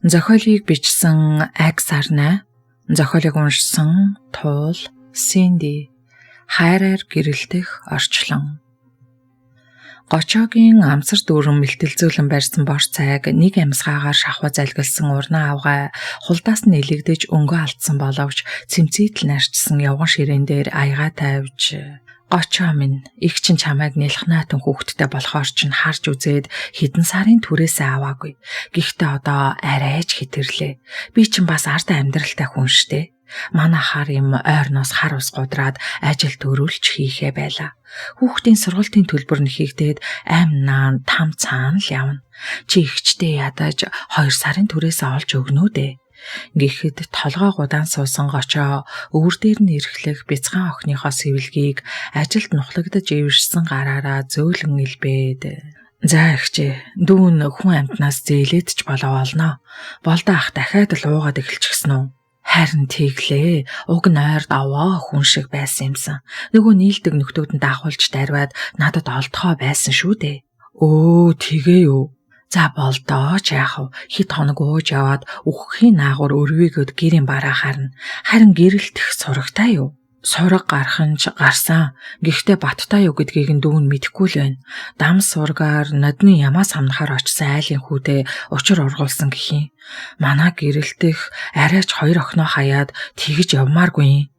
Зохиолыг бичсэн Аг Сарнай, зохиолыг уншсан Туул Синди. Хайраар гэрэлтэх орчлон. Гочоогийн амсар дүүрэн мэлтэлзүүлэн барьсан бор цайг нэг амьсгаагаар шахуу залгилсан урнаа авгай хулдаас нь илэгдэж өнгөө алдсан боловч цэмцээтэл нарчсан явган ширээн дээр аяга тавьж "Гочоо минь, их чин чамайг нэлэх наатан хүүхэдтэй болохоор ч харж үзээд хэдэн сарын түрээсээ аваагүй. Гэхдээ одоо арайч хитэрлээ. Би чин бас ард амьдралтай хүн штэ. Манай хар юм ойрноос хар ус гудраад ажил төрүүлж хийхээ байла. Хүүхдийн сургалтын төлбөр нь хийгдээд амнаа там цаана л явна. Чи ихчтэй ядаж 2 сарын түрээсээ олж өгнө үү дээ." Гэхэд толгой гудаан суусан гочоо өвөр дээр нь эрхлэх бяцхан охиныхоо сэвэлгийг ажилд нухлагдаж ивэрсэн гараараа зөөлөн илбээд "За ихчээ, дүүн хүн амтнаас зээлээд ч болоо олноо. Болдоо ах дахиад л уугаад эхэлчихсэн үү?" Харин тийглээ. Уг нь ойр даваа хүн шиг байсан юмсан. Нөгөө нийлдэг нөхдөөд нь дагуулж дарваад надад олдохоо байсан шүү дээ. "Өө, тэгээ юу? За болдоо ч яах вэ? Хэд хоног ууж яваад үхэхийн наагур өрвийгөд гэрийн бараа харна. Харин гэрэлтэх сурагтай юу? Сураг гарах нь ч гарсан. Гэхдээ баттай юу гэдгийг нь дүүн мэдэхгүй л байна. Дам сургаар нодны ямаа самнахаар очисан айлын хүүдээ учир ургуулсан гэхийн. Манай гэрэлтэх арайч 2 охиноо хаяад тэгж явмааргүй."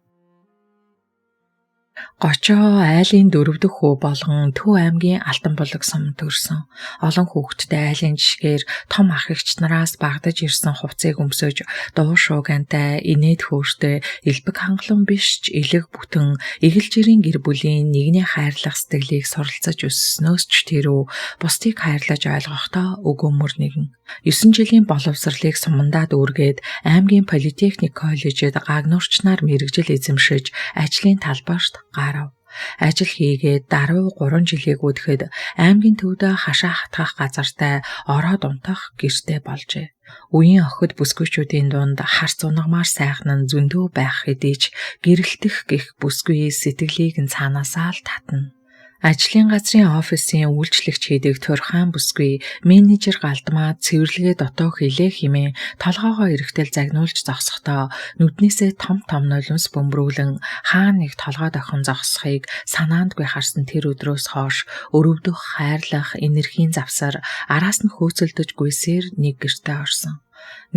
Гочоо айлын 4 дахь хүү болгон Төв аймгийн Алтанбулаг сумд төрсөн. Олон хүүхэдтэй айлын жишгээр том ах эгч нараас багдаж ирсэн хувцсыг өмсөж, дуу шуугантай, инээд хөөртэй, элбэг хангалуун биш ч элэг бүтэн, эгэлжирийн гэр бүлийн нэгний хайрлах сэтгэлийг суралцаж өсснөөс ч тэрүү бусдыг хайрлаж ойлгохдоо өгөөмөр нэгэн. 9 жилийн боловсролыг сумандаа дүүргээд аймгийн политехник коллежид гагнуурчнаар мэргэжил эзэмшиж, ажлын талбарт гарав. Ажил хийгээд даруй 3 жилийг үдэхэд аймгийн төвдөө хашаа хатгах газартай ороод унтах гэртээ болжээ. Үеийн охид бүсгүйчүүдийн дунд харц унагмаар сайхан нь зөндөө байх хэдий ч гэрэлтэх гэх бүсгүй сэтгэлийг нь цаанаасаа л татна. Ажлын газрын офисын үйлчлэгч хийдэг Турхан бүсгүй менежер галдмаа цэвэрлэгээ дотоо хилээ хэмээн толгоогоо эрэхтэл загнуулж зогсохдоо нүднээсээ том нулимс бөмбөрүүлэн хаана нэг толгой дохин зогсохыг санаандгүй харсан тэр өдрөөс хойш өрөвдөх хайрлах энергийн завсар араас нь хөөцөлдөж гүйсээр нэг гэртээ орсон.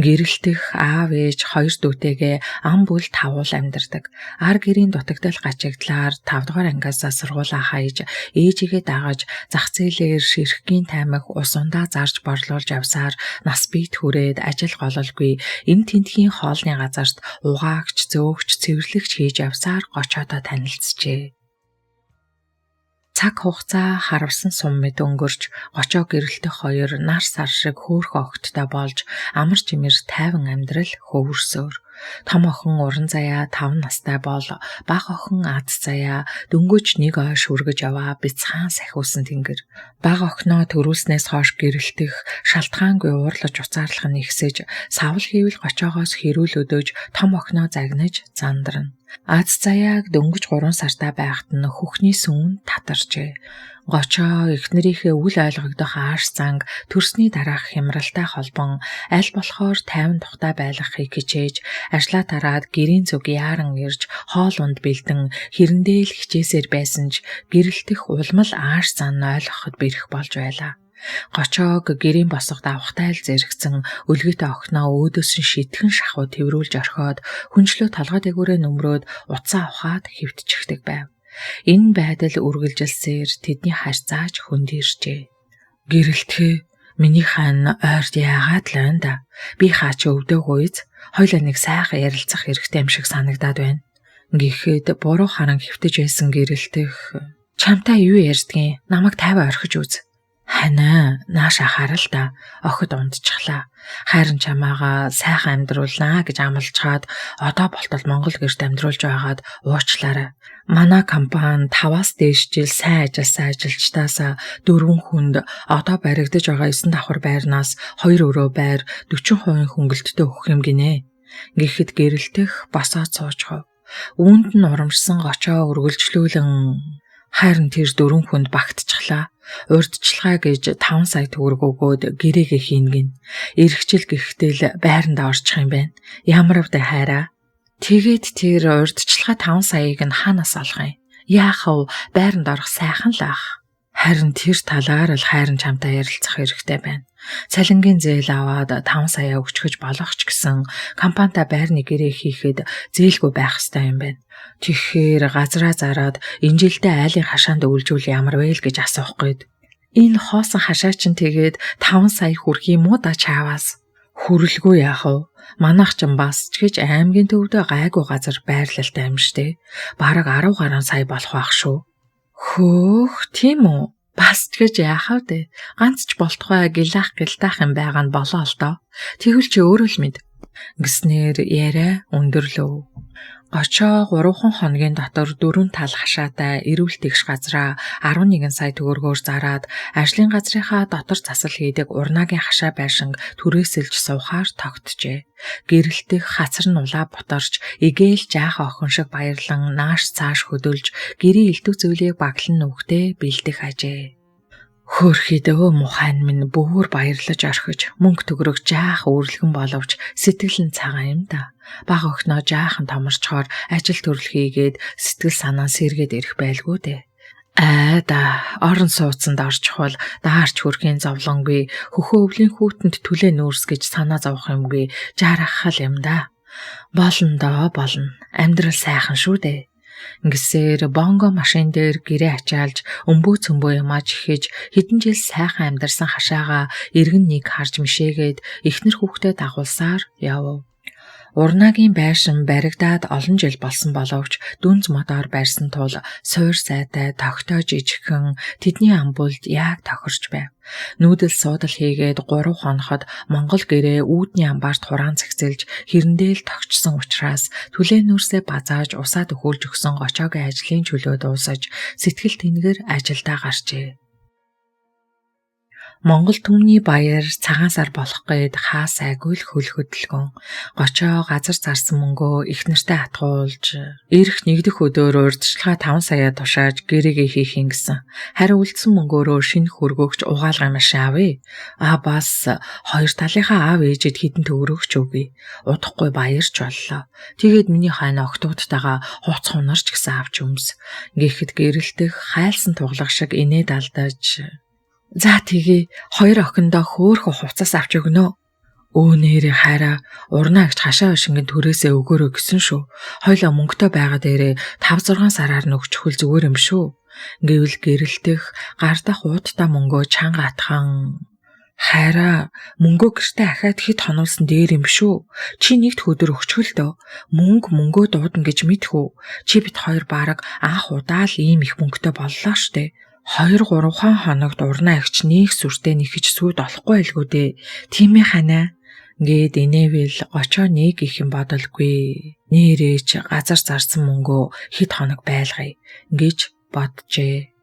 Гэрэлтэх аав ээж 2 дүүтэйгээ ам бүл тавуул амьдардаг. Ар гэрийн дутагдал гачигдлаар 5 дугаар ангиасаа сургуулаа хаяж ээжигээ дагаж зах зээлээр ширхгийн таймах ус ундаа зарж борлуулж явсаар нас бийт хүрээд ажил гололгүй энэ тентхийн хоолны газарт угаагч зөөгч цэвэрлэгч хийж явсаар гочоодоо танилцжээ. Цаг хугацаа харавсан сум мэд өнгөрч гочоо гэрэлтэх 2 нар сар шиг хөөх огттой болж амар чимэр тайван амьдрал хөвөрсөөр. Том охин уран заяа 5 настай бол бага охин ад заяа дөнгөж 1 ойш үргэж яваа бяцхан сахиусан тэнгэр. Бага охиноо төрүүлснээс хойш гэрэлтэх шалтгаангүй уурлаж уцаарлах нь ихсэж савл хийвэл гочоогоос хэрүүл өдөөж том охиноо загнаж зандарна. Аз заяаг дөнгөж 3 сартай байхад нь хөхний сүүн татарчээ. Гочоо эхнэрийнхээ үл ойлгогдох ааш занг төрсний дараах хямралтай холбон аль болохоор тайван тухтай байлгахыг хичээж ажлаа тараад гэрийн зүг яаран ирж хоол унд бэлдэн хэрэндээ л хичээсээр байсан ч гэрэлтэх улмал ааш зан ойлгоход бэрх болж байлаа. Гочоог гэрийн босгод авахтай л зэрэгцэн өлгөтэй охиноо өөдөөс нь шитгэн шахуу тэрвүүлж орхиод хүнчлөө толгой дээгүүрээ нөмрөөд уцаа ухаад хэвтчихдэг байв. Энэ байдал үргэлжилсээр тэдний харьцаач хөндөрчээ. "Гэрэлтхээ, миний хаан ойрд яагаад л байна да? Би хаач өвдөөгүйз? Хоёлаа нэг сайхан ярилцах хэрэгтэй юм шиг санагдаад байна." Гэхэд буруу харан хэвтэж байсан гэрэлтэх "Чамтай юу ярьдгийг? Намайг тайван орхиж үз." "Ханаа, нааша харал та. Охид ундчихлаа. Хайрын чамаагаа сайхан амьдруулнаа гэж амлажгаад одоо болтол Монгол гэрт амьдруулж байгаад уучлаарай. Манай компани 5-аас дээш жил сайн ажилласан ажилчдаас 4 хүнд одоо баригдаж байгаа 9 давхар байрнаас 2 өрөө байр 40% хөнгөлөлтөд өгөх юм гинэ." Гэхэд гэрэлтэх босоод суужхав. Үүнд нь урамшсан гочоо үргэлжлүүлэн Харин тэр 4 хүнд багтчихлаа. Урьдчилгаа гэж 5 сая төгрөг өгөөд гэрээгээ хийнэ. Иргэжил гэхтэл байранд орчих юм байна. Ямар вдэ хайраа. Тэгээд тэр урьдчилгаа 5 саяыг нь хаанаас олох юм? Яах вэ? Байранд орох сайхан л ах. Харин тэр талаар л хайрын чамтай ярилцах хэрэгтэй байна. Цалингийн зээл аваад 5 сая өгчгөж болох ч гэсэн компанитай байрны гэрээ хийхэд зээлгүй байх ёстой юм байна. Тэгэхээр газраа зараад энэ жилдээ айлын хашаанд үйлжүүл ямар вэ гэж асуух гээд. Энэ хоосон хашаа чинь тэгээд 5 сая хүрх юм уу да чааваас? Хүрэлгүй яах вэ? Манайх ч бас ч гэж аймгийн төвдөө гайгүй газар байрлалтай юм штэ. Бараг 10 гаруй сая болох байх шүү. Хөөх, тийм үү? Бас ч гэж яахав дээ. Ганц ч болтугай гилаах гэлтаах юм байгаа нь болоо л доо. Тэгвэл чи өөрөө л мэд. Гэснээр яриа өндөрлөв. Гочоо 3 хоногийн дотор 4 тал хашаатай эрүүл тэгш газраа 11 сая төгрөгөөр зараад ажлын газрынхаа дотор засал хийдэг урнаагийн хашаа байшинг түрээсэлж суухаар тогтжээ. Гэрэлтэх хацар нулаа бутарч эгээл жаахан охин шиг баярлан нааш цааш хөдөлж гэрийн элдв зүйлийг баглан нүхтэй бэлдэх ажээ. Хөөрхийдөө мухайн минь бүр баярлаж орхиж мөнгө төгрөг жаах өөрлөгөн боловч сэтгэл нь цагаан юм да. Баг охиноо жаахан томорчхоор ажил төрөл хийгээд сэтгэл санаа сэргээд ирэх байлгүй дээ. Орон сууцанд орчихвол даарч хөрхийн зовлонгүй хөхөө өвлийн хүүтэнд түлээ нүүрс гэж санаа зовох юмгүй жаарахал юм да. Болно доо болно. Амьдрал сайхан шүү дээ. Ингэсээр бонго машин дээр гэрээ ачаалж өмбөө цөмбөө ямааж ихэж хэдэн жил сайхан амьдарсан хашаага эргэн нэг харж мишээгээд эхнэр хүүхдээ дагуулсаар яв. Урнаагийн байшин баригдаад олон жил болсон боловч дүнз модоор барьсан тул суур сайтай тогтоо жижигхэн тэдний амбулд яг тохирч байв. Нүүдэл суудал хийгээд 3 хоноход Монгол гэрээ үүдний амбаарт хураан цэгцэлж хэрэндээ л тогтсон учраас түлээ нүрсээ базааж усаад өхүүлж өгсөн гочоогийн ажлын чөлөө дуусаж сэтгэл тэнгэр ажилдаа гарчээ. Монгол түмний баяр цагаан сар болох гээд хаа сайгүй л хөл хөдөлгөн. Гочоо газар зарсан мөнгөө эхнэртэй атгуулж ирэх нэгдэх өдөр урьдчилгаа 5 сая тушааж гэрээгээ хийх юм гэсэн. Харин үлдсэн мөнгөөрөө шинэ хөргөөгч угаалгын машин авъя. Бас хоёр талынхаа аав ээжэд хідэн төгрөгч өгье. Удахгүй баярч боллоо. Тэгээд миний хойно октоудтайгаа хуц хунарч гисэн авч өмс. Гэхэд гэрэлтэх хайлсан туглах шиг инээд алдаж. За тэгээ 2 охиндоо хөөхө хувцас авч өгнө. Нэрээ хайраа урнаагч хашаа шингэн төрөөсөө өгөөрэй гэсэн шүү. Хойлоо мөнгөтэй байгаа дээрээ 5-6 сараар нөгчхөл зүгээр юм шүү. Гэвэл гэрэлтэх гардах уудтай мөнгөө чанга атхан. Хайраа мөнгөө гэртээ ахаад хэд хонуулсан дээр юм шүү. Чи нэгд өдөр өгчхөл дөө. Мөнгөө дуудана гэж мэдхүү. Чи бит хоёр бараг анх удаа л ийм их мөнгөтэй боллоо штэ. 2-3 хоногт урнаа агч нэг сүртэй нэхэж сүйд олохгүй байлгүй дээ. Тийм ээ ханаа. Гээд инээвэл гочоо нэг их юм бодолгүй. Нэрээч газар зарсан мөнгөө хэд хоног байлгая гэж боджээ.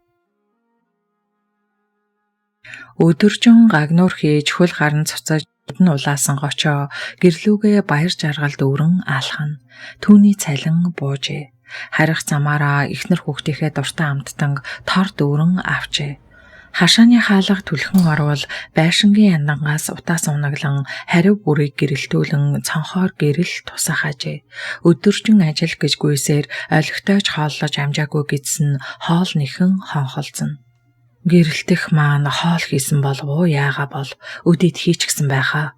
Өдөржин гагнуур хийж хөл гарн цуцаж нь улаасан гочоо гэрлүүгээ баяр жаргалд өрн алхана. Түүний цалин буужээ. Харих замаараа эхнэр хүүхдийнхээ дуртай амттан тор дүүрэн авчээ. Хашааны хаалга түлхэн орвол байшингийн яндангаас утаас унаглан хариу бүрийг гэрэлтүүлэн цонхоор гэрэл тусах ажээ. Өдөржин ажил гэж гүйсээр олигтойч хооллож амжаагүй гэдсэн хоол нэхэн хонхолцсон. Гэрэлтэх маань хоол хийсэн болов уу яага бол өдөд хийчихсэн байхаа.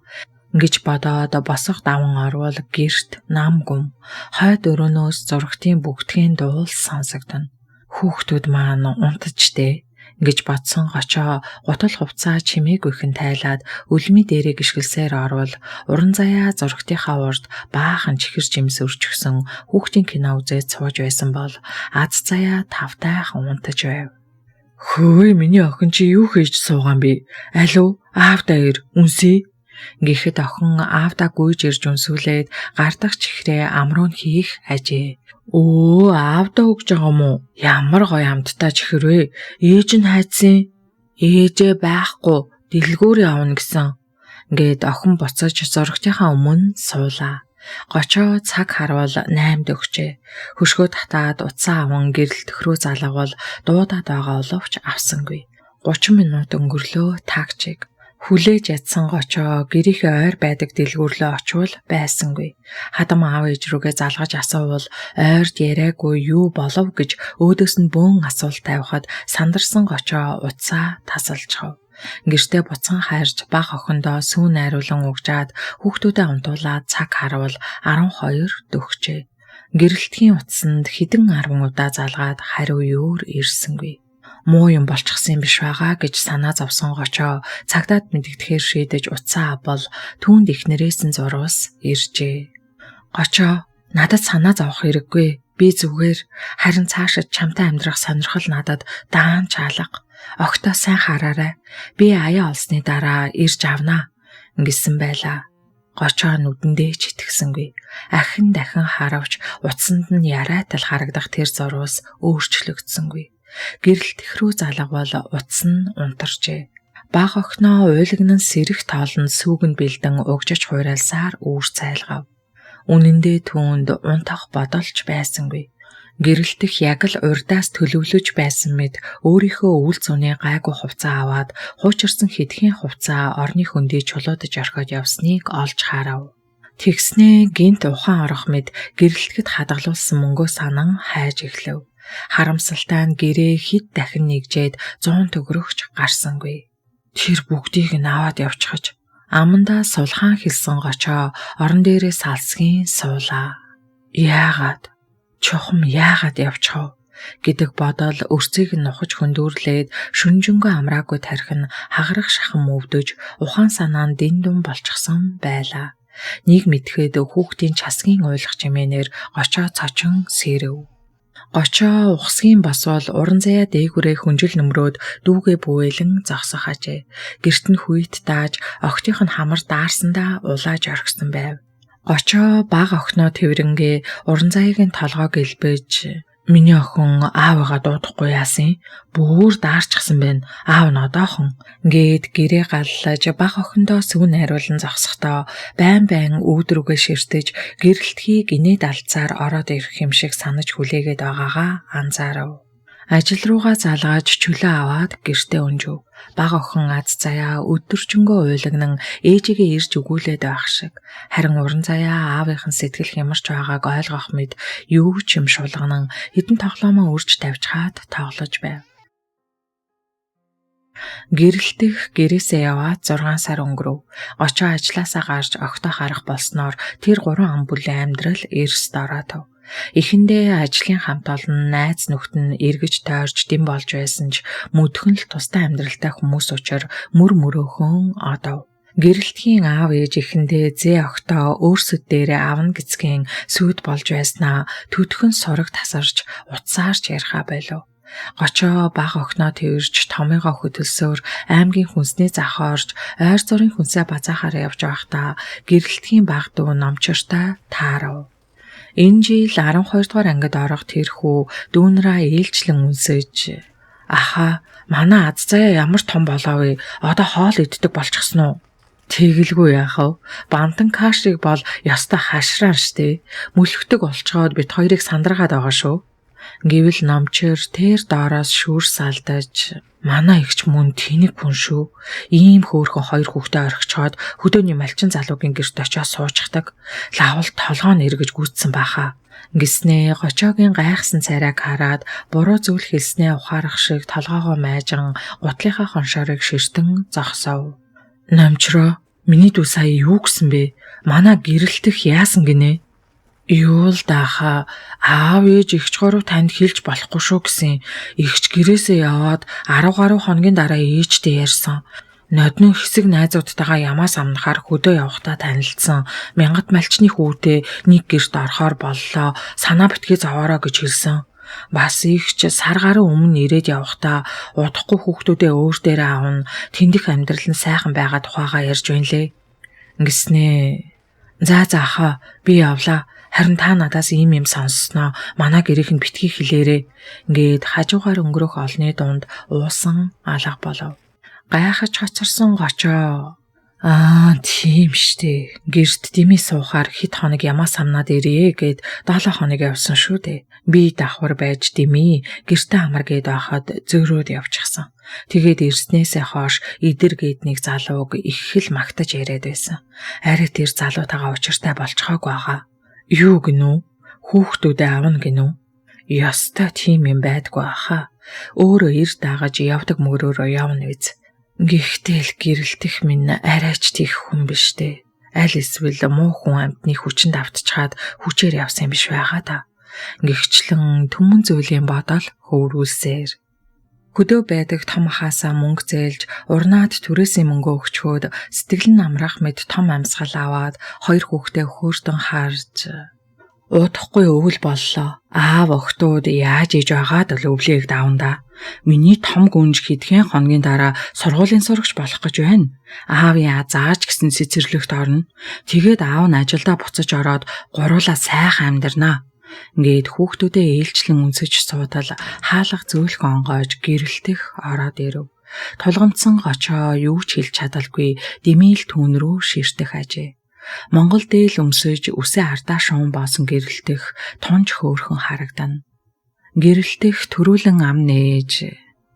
Гэж бодоод босох даван орвол гэрт нам гүм хойд өрөөнөөс зургтын бүгдгийн дуул сонсогдно. Хүүхдүүд маань унтажтэй гэж бодсон гочоо гутал хувцаа чимээгүйхэн тайлаад үлми дээрээ гიშгэлсээр орвол уран заяа зургтынхаа урд баахан чихэр жимс өрчгсөн хүүхдийн кино үзээд сууж байсан бол аз заяа тавтайхан унтаж байв. Хөөе миний охин чи юу хийж суугаан бэ? Алуу аавдаа ир үнсээ. Гэхэд охин аавдаа гүйж ирж үнсүүлээд гардах чихрээ амруун хийх ажээ. Аавдаа өгж байгаа юм уу? Ямар гоё амттай чихэр вэ? Ээж нь хайцсан. Ээжээ байхгүй дэлгүүр явна гэсэн. Гээд охин буцаж зургтынхаа өмнө суулаа. Гочоо цаг харвал 8-д өгчээ. Хөшгөө татаад утсаа аван гэрэл төхрөө залгавал дуудаад байгаа боловч авсангүй. 30 минут өнгөрлөө таагчиг. Хүлээж ядсан гочоо гэрийнхээ ойр байдаг дэлгүүрлөө очивол байсангүй. Хадам аав ээж рүүгээ залгаж асуувал ойрд яриаггүй юу болов гэж өөдөөс нь бөөн асуулт тавихад сандарсан гочоо утсаа тасалжхав. Гэртээ буцан хайрж баг охиндоо сүүн найруулан угжаад хүүхдүүдэд унтуулаад цаг харвал 12 дөгчээ. Гэрэлтгийн утсанд хэдэн 10 удаа залгаад хариу юур ирсэнгүй. Муу юм болчихсон юм биш байгаа гэж санаа зовсон гочоо цагдаад мэдэгдэхээр шийдэж утсаа авбал түүнд ихнэрээс нь зурвас иржээ. Гочоо надад санаа зовох хэрэггүй. Би зүгээр харин цаашид чамтай амьдрах сонирхол надад даан чаалга. Огтоо сайн хараарай. Би аяа олсны дараа ирж авнаа гэсэн байлаа. Гочоо нүдэндээ ч итгэсэнгүй. Ахин дахин харавч утсанд нь яриатал харагдах тэр зурвас өөрчлөгдсөнгүй. Гэрэлт рүү залгавал утас нь унтарчээ. Баг охиноо уйлагнан сэрэх тоолнд сүүгэнд бэлдэн угжиж хуурайлсаар үүр цайлгав. Үнэндээ түүнд унтах бодолч байсангүй. Гэрэлтэх яг л урдаас төлөвлөж байсан мэд өөрийнхөө үйл зүйний гайгүй хувцас аваад хуучирсан хэдхэн хувцас орны хөндий чулуудаж орхиод явсныг олж харав. Тэгснээ гинт ухаан орох мэд гэрэлтгэд хадгалуулсан мөнгөө санан хайж эхлэв. Харамсалтай нь гэрээ хэд дахин нэгжээд 100 төгрөгч гарсангүй. Тэр бүгдийг нь аваад явчихаж амандаа сулхаан хэлсэн гочоо орон дээрээ салсгийн суулаа. Яагаад? Чухам яагаад явчихав гэдэг бодол өрцгийг нухаж хөндөөрлээд шүнжэнгөө амраагүй тархин хагарах шахан өвдөж ухаан санаанд дин дун болчихсон байлаа. Нэг мэдхэд хүүхдийн часгийн уйлах чимээнээр гочоо цочин сэрэв. Гочоо ухсгийн басвал уран заяа дээгүрээ хүнжил нөмрөөд дүүгээ бүвэлэн зогсох ажээ. Гэрт нь хүйт дааж охтынх нь хамар даарсандаа улааж орхисон байв. Гочоо баг охиноо тэрвэрнгээ уран заяагийн толгойг илбэж миний охин аавыгаа дуудахгүй яасан? Бүр даарчихсан байна. Аав нь одоохон гээд гэрээ галлаж баг охиндоо сүүн найруулан зогсохдоо байн өвдрүгээ ширтэж гэрэлтхийг инээд алцаар ороод ирэх юм шиг санаж хүлээгээд байгаагаа анзаарав. Ажил руугаа залгааж чөлөө аваад гэртээ өнжөв. Баг охин аз заяа өдөржингөө уйлагнан ээжигээ ирж өгүүлээд байх шиг. Харин уран заяа аавынхан сэтгэл хямарч байгааг ойлгох мэд юу ч юм шулганан хэдэн тоглоомоо үрж тавьчихад тоглож байв. Гэрэлтэх гэрээсээ яваад 6 сар өнгөрөв. Гочоо ажлаасаа гарч огтоо харах болсноор тэр 3 ам бүлийн амьдрал эрс дороотов. Эхэндээ ажлын хамт олон найз нөхд нь эргэж тойрч дэм болж байсан ч мөдхөн л тустай амьдралтай хүмүүс учраа мөр мөрөөхөн одов. Гэрэлтгийн аав ээж эхэндээ зээ огтоо өөрсөд дээрээ авна гэцгийн сүйд болж байснаа төдхөн сураг тасарч утсаарч яриха байлаа. Гочоо баг охиноо тэрж томьёогоо хөдөлсөөр аймгийн хүнсний захаарж ойр зургийн хүнсээ базаахаар явж байхдаа гэрэлтгийн баг дүү номчортой таарав. Энэ жил 12 дугаар ангид орох тэрхүү дүүнраа ээлжлэн үнсэж аха манай аз заяа ямар том болоо вэ? Одоо хоол иддэг болчихсон уу? Тэгэлгүй яахав. Бантан кашрыг бол ёстой хашрaan штэ. Мөлхтөг олцоод бит хоёрыг сандраагаад байгаа шүү. Гэвэл номчор тэр доороос шүүрс алдаж манай ихч мөн тэнэг хүн шүү. Ийм хөөрхөн 2 хүүхдээ орхичоод хөдөөний малчин залуугийн гэрт очиж суучдаг. Лавл толгоо нэргэж гүйцсэн баха. Гиснээ гочоогийн гайхсан царайг хараад буруу зүйл хэлснээ ухаарах шиг толгоогоо майжан гутлынхаа хоншоорыг ширтэн зогсов. Номчроо миний дүү сая юу гэсэн бэ? Манай гэрэлтэх яасан гинэ? Юу л даахаа аав ээж ихч горов танд хэлж болохгүй шүү гэсэн. Ихч гэрээсээ яваад 10 гаруй хоногийн дараа ээжтэй ярьсан. Нодны хэсэг найзуудтайгаа ямаас амнахаар хөдөө явахдаа танилцсан. Мянгат малчны хүүтэй нэг гэрт орохоор боллоо. Санаа битгий зовоороо гэж хэлсэн. Бас ихч сар гаруй өмнө ирээд явахдаа удахгүй хүүхдүүдээ өөр дээрээ авна. Тэндих амьдрал нь сайхан байгаа тухайгаа ярьж байна лээ. Ингэснээ. За заахаа би явлаа. Харин та надаас ийм юм сонссноо манай гэрийнх нь битгий хэлээрээ. Ингээд хажуугаар өнгөрөх олны дунд уусан алга болов. Гайхаж хоцорсон гочоо. Тийм штэ. Гэрт дими суухаар хэд хоног ямаа самнаад ирээ гэд 7 хоног явсан шүү дээ. Би давхар байж дими гэртээ амар гээд байхад зөөрөөд явчихсан. Тэгээд ирснээсээ хойш идэр гээд нэг залууг их л магтаж яриад байсан. Арай тэр залуутайгаа учиртай болчихоог байгаа. Юу гинүү? Хүүхдүүдээ авна гинүү? Ястай тийм юм байдгүй хаа. Өөрөө ир дагаж явдаг мөрөөрөө явна биз. Гэхдээ л гэрэлтэх минь арайч тийх хүн биш дээ. Аль эсвэл муу хүн амьтны хүчинд автчихад хүчээр явсан юм биш байгаа да. Гэгчлэн түмэн зүйлийн бодол хөөрүүлсээр. Хөдөө байдаг том хасаа мөнгө зээлж урнаад түрээсийн мөнгөө өгчхөөд сэтгэл нь амрах мэд том амьсгал аваад 2 хүүхдээ хөөртөн харж удахгүй өвөл боллоо. Аав охтууд яаж иж байгаад л өвлийг давна. Миний том гүнж хэдхэн хоногийн дараа сургуулийн сурагч болох гэж байна. Аавын зааж гисэн цэцэрлэгт орно. Тэгээд аав нь ажилдаа буцаж ороод гуруулаа сайхан амьдрнаа. Ингээд хүүхдүүдээ ээлжлэн үнсэж суудал хаалга зөөлх онгойж гэрэлтэх ороод ирэв. Тулгамдсан гочоо юу ч хэлж чадалгүй димийл түүн рүү ширтэх ажээ. Монгол дээл өмсөж үсээ ардаа шуун боосон гэрэлтэх тунж хөөрхөн харагдана. Гэрэлтэх төрүүлэн ам нээж.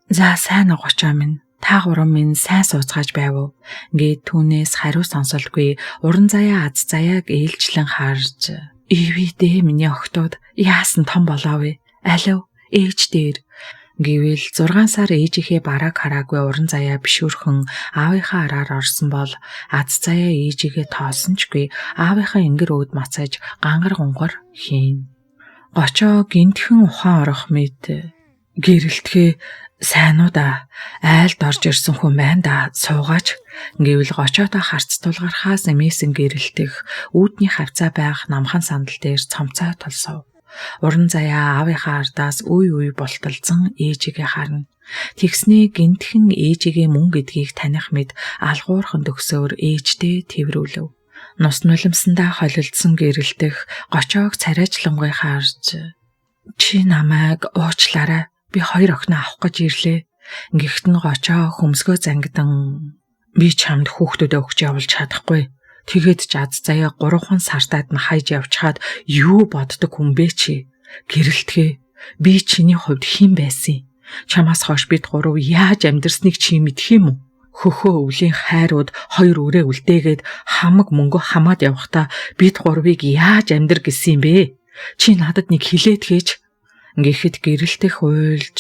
За сайн гочоо минь, та гурав минь сайн сууцгааж байв уу? Гээд түүнээс хариу сонсолгүй уран заяа аз заяаг ээлжлэн харж. Ивэ миний охтууд яасан том болоо вэ? Алив ээж дээр гэвэл 6 сар ээжийнхээ барааг хараагүй уран заяа бишүүрхэн аавынхаа араар орсон бол аз заяа ээжигээ тоосончгүй аавынхаа ингэр өөд мацаж гангар гунгар хийн. Гочоо гинтхэн ухаан орох мэд гэрэлтгээ сайн уу да айлд орж ирсэн хүн байна да суугаач гэвэл гочоодоо харцтуулгархаас эмээсэн гэрэлтэх үүдний хавцаа байх намхан сандал дээр цомцоо толсов. Уран заяа аавынхаа ардаас үе булталцсан ээжигээ харна. Тэгснээ гинтхэн ээжигээ мөн гэдгийг таних мэд алгуурхан төгсөөр ээжтэй тэрвэрлэв. Нус нулимсандаа холилдсон гэрэлтэх гочоог царайжлангуй харж чи намайг уучлаарай. Би 2 охиноо авах гэж ирлээ. Гэхдээ гочоо хөмсгөө зангидан би чамд хүүхдүүдээ өгч явуулж чадахгүй. Тэгээд ч аз заяа 3 сартаад нь хайж явчихад юу боддог хүн бэ чи? Гэрэлтгээ. Би чиний хувьд хэн байсан? Чамаас хойш бид 3 яаж амьдрсныг чи мэдэх юм уу? Хөхөө өвлийн хайрууд 2 өрөө үлдээгээд хамаг мөнгө хамаад явахдаа бид 3-ыг яаж амьдр гэсэн юм бэ? Чи надад нэг хилээд гэж гэхэд гэрэлтэх уйлж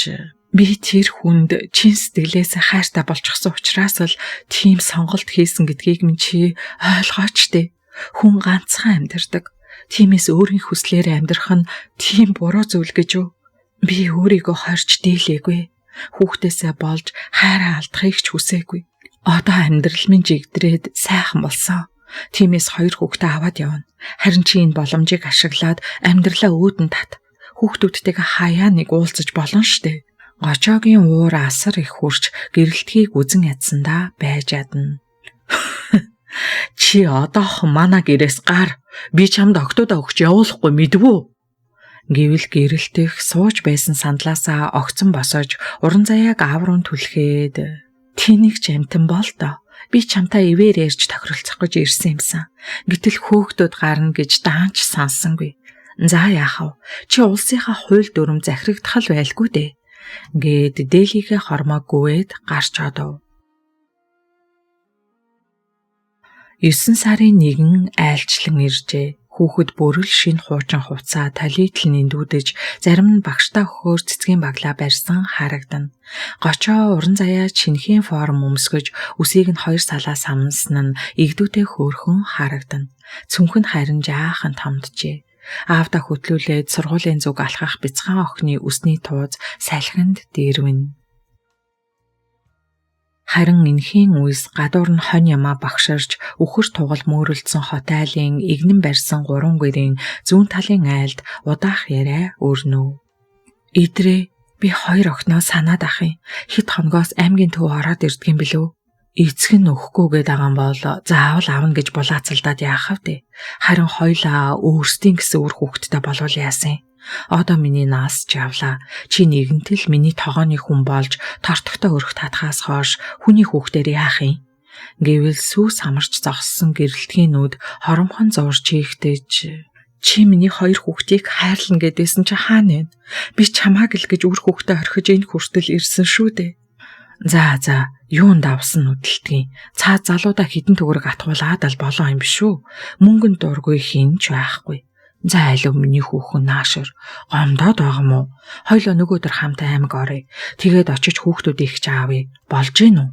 би тэр хүнд чин сэтгэлээс хайртай болчихсон учраас л тийм сонголт хийсэн гэдгийг минь чи ойлгооч дээ. Хүн ганцхан амьдардаг. Тиймээс өөрийн хүслээр амьдрах нь тийм буруу зүйл гэж үү? Би өөрийгөө хорж дийлээгүй. Хүүхдээсээ болж хайраа алдахыг ч хүсээгүй. Одоо амьдрал минь жигдрээд сайхан болсон. Тиймээс 2 хүүхдээ аваад явна. Харин чи энэ боломжийг ашиглаад амьдралаа өөдөн тат. Хүүхдүүдтэйгээ хаяа нэг уулзаж болно штэ. Гочоогийн уур асар их хурж гэрэлтхийг үзэн ядсандаа байж ядна. Чи одоох мана гэрээс гар. Би чамд октоодоо өгч явуулахгүй мэдвүү? Гэвэл гэрэлтэх сууж байсан сандлаасаа огцон босож уран заяаг аав руу түлхээд тэнийг ч амтан бол доо. Би чамтай ивээр ярьж тохиролцох гэж ирсэн юмсан. Гэтэл хөөгдөд гарна гэж даанч сансангүй. За яахав? Чи улсынхаа хууль дүрм захирагдах л байлгүй дээ. Гээд дээлийнхээ хормоо гүвээд гарч одов. 9 сарын 1 айлчлан иржээ. Хүүхэд бүрэл шин хуучин хувцаа талитл нэндүүдэж зарим нь багштай өгөхөөр цэцгийн баглаа барьсан харагдана. Гочоо уран заяа чинхийн форм өмсгөж үсийг нь 2 салаа самнасан нь игдүүтэй хөөрхөн харагдана. Цүнх нь харин жаахан томджээ. Аавда хөтлүүлээд сургуулийн зүг алхах бяцхан охины үсний тууз салхинд дээрвэн. Харин энхийн үес гадуур нь хонь ямаа багшарж үхэр тугал мөөрөлдсөн хот айлын игнэн барьсан 3 гэрийн зүүн талын айлд удаах яриа өрнөв. Идрээ би 2 охиноо санаад ахын. Хэд хоногоос аймгийн төв ороод ирдгийм билүү? Эцэг нь өгөхгүйгээд байгаа юм бол заавал авна гэж булаацалдаад яахав дээ. Харин хоёлаа өөрсдийн гэсэн үр хүүхэдтэй болвол яасан? Одоо миний наас ч явлаа. Чи нэгэнтэл миний тогооны хүн болж тортогтой өрх татхаас хойш хүний хүүхдээр яах юм? Гэвэл сүүс хамарч зогссон гэрэлтгийн нүд хоромхон зурж хийхдээ чи миний хоёр хүүхдийг хайрлна гэдээсэн чи хаана вэ? Би чамааг л гэж үр хүүхдээ орхиж энэ хүртэл ирсэн шүү дээ. За юунд давсан нүдэлтгийн цаа залуудаа хідэн төгрөг атгуулаад л болоо юм биш үү? Мөнгөнд дургүй хинч байхгүй. За алив миний хүүхэн наашир гомдоод байгаа мó? Хоёлоо нөгөөдөр хамт аймаг оръё. Тэгээд очиж хүүхдүүдийг ч аавъя. Болж гин үү?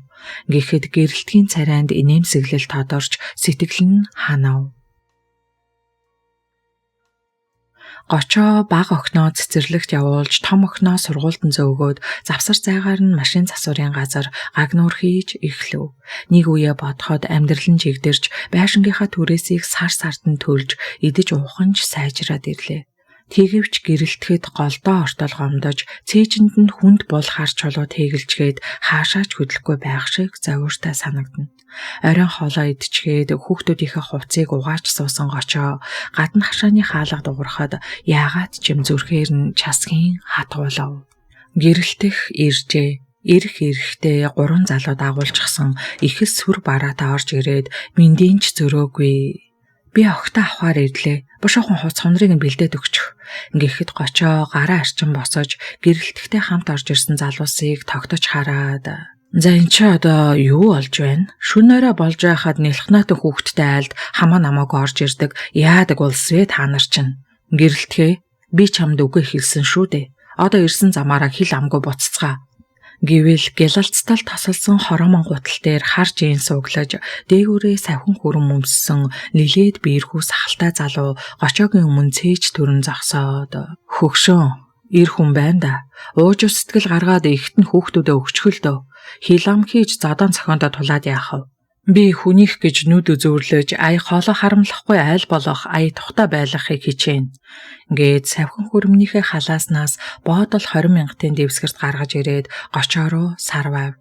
Гэхэд гэрэлтгийн царайнд инээмсэглэл тодорч сэтгэл нь ханав. Гочоо баг охиноо цэцэрлэгт явуулж том охиноо сургуульд нь зөөгөөд завсар зайгаар нь машин засварын газар гагнуур хийж эхлэв. Нэг үе бодоход амьдрал нь жигдэрч байшингийнхаа түрээсийг сар сард нь төлж идэж ууханч сайжраад ирлээ. Тэгвч гэрэлтэхэд голдоо ортол гомдож цээжинд нь хүнд бол харч чулуу тэгэлжгээд хаашаач хөдлөхгүй байх шиг зовиортой санагдана. Оройн хоолоо идчихээд хүүхдүүдийнхээ хувцсыг угаач суусан гочоо гадна хашааны хаалга дуурахад яагаад ч юм зүрхээр нь часгийн хатгуулав. Гэрэлтэх иржээ. Ирэх эрэхтэй 3 залуу дагуулчихсан ихэс сүр бараатаа орж ирээд мэндийнч зөрөөгүй. Би огтаа авахаар ирлээ. Бушуухан хуц хонрыг нь бэлдээд өгчих. Гэхэд гочоо гараа арчин босож гэрэлтэхтэй хамт орж ирсэн залуусыг тогтож хараад за энэ чи одоо юу болж байна? Шүнээрээ болж байхад нэлхнатан хүүхдтэй айлд хамаа намаагүй орж ирдэг. Яадаг улс вэ та нар чинь? Гэрэлтхээ би чамд үгүй хэлсэн шүү дээ. Одоо ирсэн замаараа хил амгүй буццгаа. Гэвэл гялалцтал тасалсан хоромон гутал дээр хар жин сууглаж дээгүүрээ савхан хүрэн өмссөн нилээд биерхүү сахалтай залуу гочоогийн өмнө цээж төрөн зогсоод хөгшөө ир хүн байна да. Ууж сэтгэл гаргаад ихт нь хүүхдүүдээ өгчхөл дөө. Хилам хийж зодон цохиондоо тулаад яах вэ? Би хүнийх гэж нүд үзүүрлэж ая хоолоо харамлахгүй айл болох ая тухтай байлгахыг хичээнэ. Гээд савхан хөрмнийхээ халааснаас боодол 20 мянгатын дэвсгэрт гаргаж ирээд гочоороо сарвав.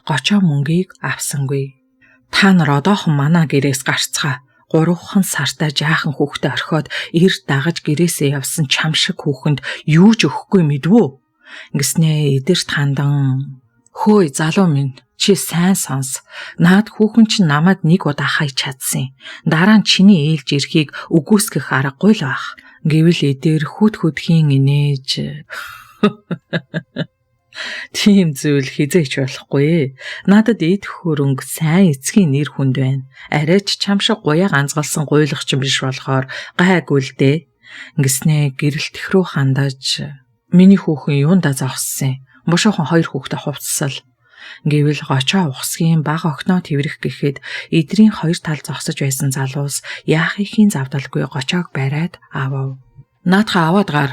Гочоо мөнгийг авсангүй. Та нар одоохон манаа гэрээс гарцгаа. 3 сартай жаахан хүүхдээ орхиод эрт дагаж гэрээсээ явсан чам шиг хүүхэнд юу ч өгөхгүй мэдвүү. Ингэснээ эдэрт хандан хөөе залуу минь чи сайн сонс. Наад хүүхэн чинь намайг нэг удаа хайж чадсан. Дараа нь чиний ээлж ирэхийг үгүйсгэх аргагүй л байх. Гэвэл эдэр хөдхийн инээж. Тийм зүйл хизээч болохгүй. Надад эд хөрөнгө сайн эцгийн нэр хүнд байна. Арай ч чам шиг гуяа ганцгалсан гуйлах ч биш болохоор гайгүй л дээ. Ингэснээ гэрэлтэх рүү хандаж миний хүүхэн юундаа зогссон. Бушуухан 2 хүүхдээ хувцсал. Гэвэл гочоо ухсгийн баг охиноо тэрэх гэхэд эдрийн 2 тал зогсож байсан залуус яахын завдалгүй гочоог бариад авав. Наадхаа аваад гар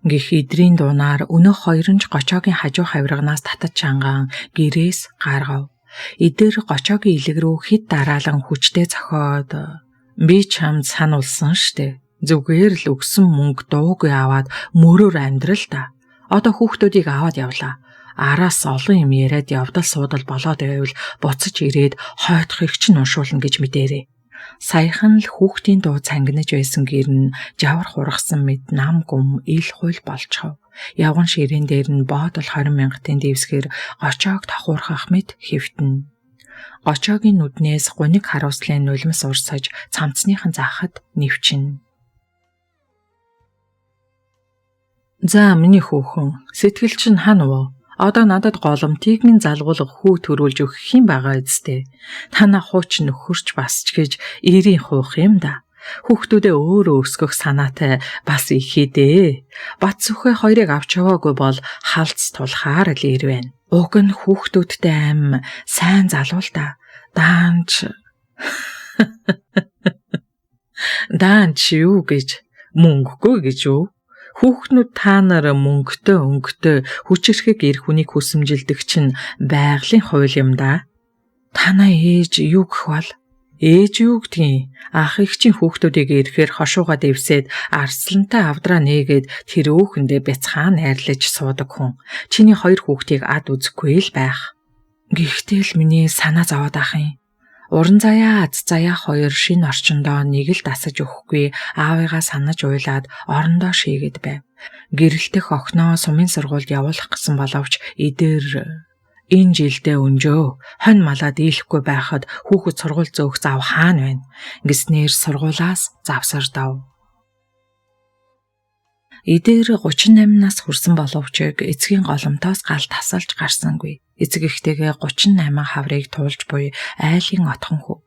гэх эдрийн дунаар өнөөх 2 нь гочоогийн хажуу хавирганаас татаж чанган гэрээс гаргав. Эдэр гочоогийн илэг рүү хэд дараалан хүчтэй зохиод би чамд сануулсан штэ. Зүгээр л өгсөн мөнгө дуугүй аваад мөрөөр амьдрал та. Одоо хүүхдүүдийг аваад явлаа. Араас олон юм яриад явдал суудал болоод байвал буцаж ирээд хойтхыг ч уншуулна гэж мэдээрээ. Саяхан л хүүхдийн дуу цангинаж байсан гэр нь жавар хургасан мэд нам гүм ил хуйл болчихов. Явган ширээн дээр нь боодол 20 мянгатын дэвсгэр гочоог тохуурхах мэд хэвтэн. Гочоогийн нүднээс гуниг харуулслын нулимс урсаж цамцныхан заахад нэвчин. За миний хүүхэн сэтгэл чинь хана вэ? Одоо надад голомтыг минь залгуулга хүү төрүүлж өгөх юм байгаа эцтэй. Танаа хууч нөхөрч бас ч гэж ирийн хуух юм да. Хүүхдүүдээ өөрөө өсгөх санаатай бас ихэдээ. Бат сүхэ хоёрыг авч яваагүй бол халц тулхаар л ир байна. Уг нь хүүхдүүдтэй аим сайн залуул да. Даанч юу гэж мөнгөгүй гэж юу? Хүүхнүүд та нар мөнгөтэй хүчирхэг эр хүнийг хүсэмжилдэг чинь байгалийн хууль юм да. Танаа ээж юу гэх бол? Ээж юу гэдгийг ах их чинь хүүхдүүдийг ирэхээр хошуугаа дэвсээд арслантай авдраа нээгээд тэр өөхөндөө бяцхан найрлаж суудаг хүн. Чиний 2 хүүхдийг ад үзэхгүй л байх. Гэхдээ л миний санаа зовоод ах юм. Уран заяа, аз заяа 2 шинэ орчиндоо нэг л дасаж өгөхгүй аавыгаа санаж уйлаад орондоо шийгэд байв. Гэрэлтэх охиноо сумын сургуульд явуулах гэсэн боловч эдэр Энэ жилдээ өнжөө хонь малаа дийлэхгүй байхад хүүхэд сургууль зөөх зав хаана байна гэснээр сургуулаас завсардав. Эдгээр 38 нас хүрсэн боловч эцгийн голомтоос гал тасалж гарсангүй. Эцэг ихтэйгээ 38 хаврыг туулж буй айлын отхон хүү.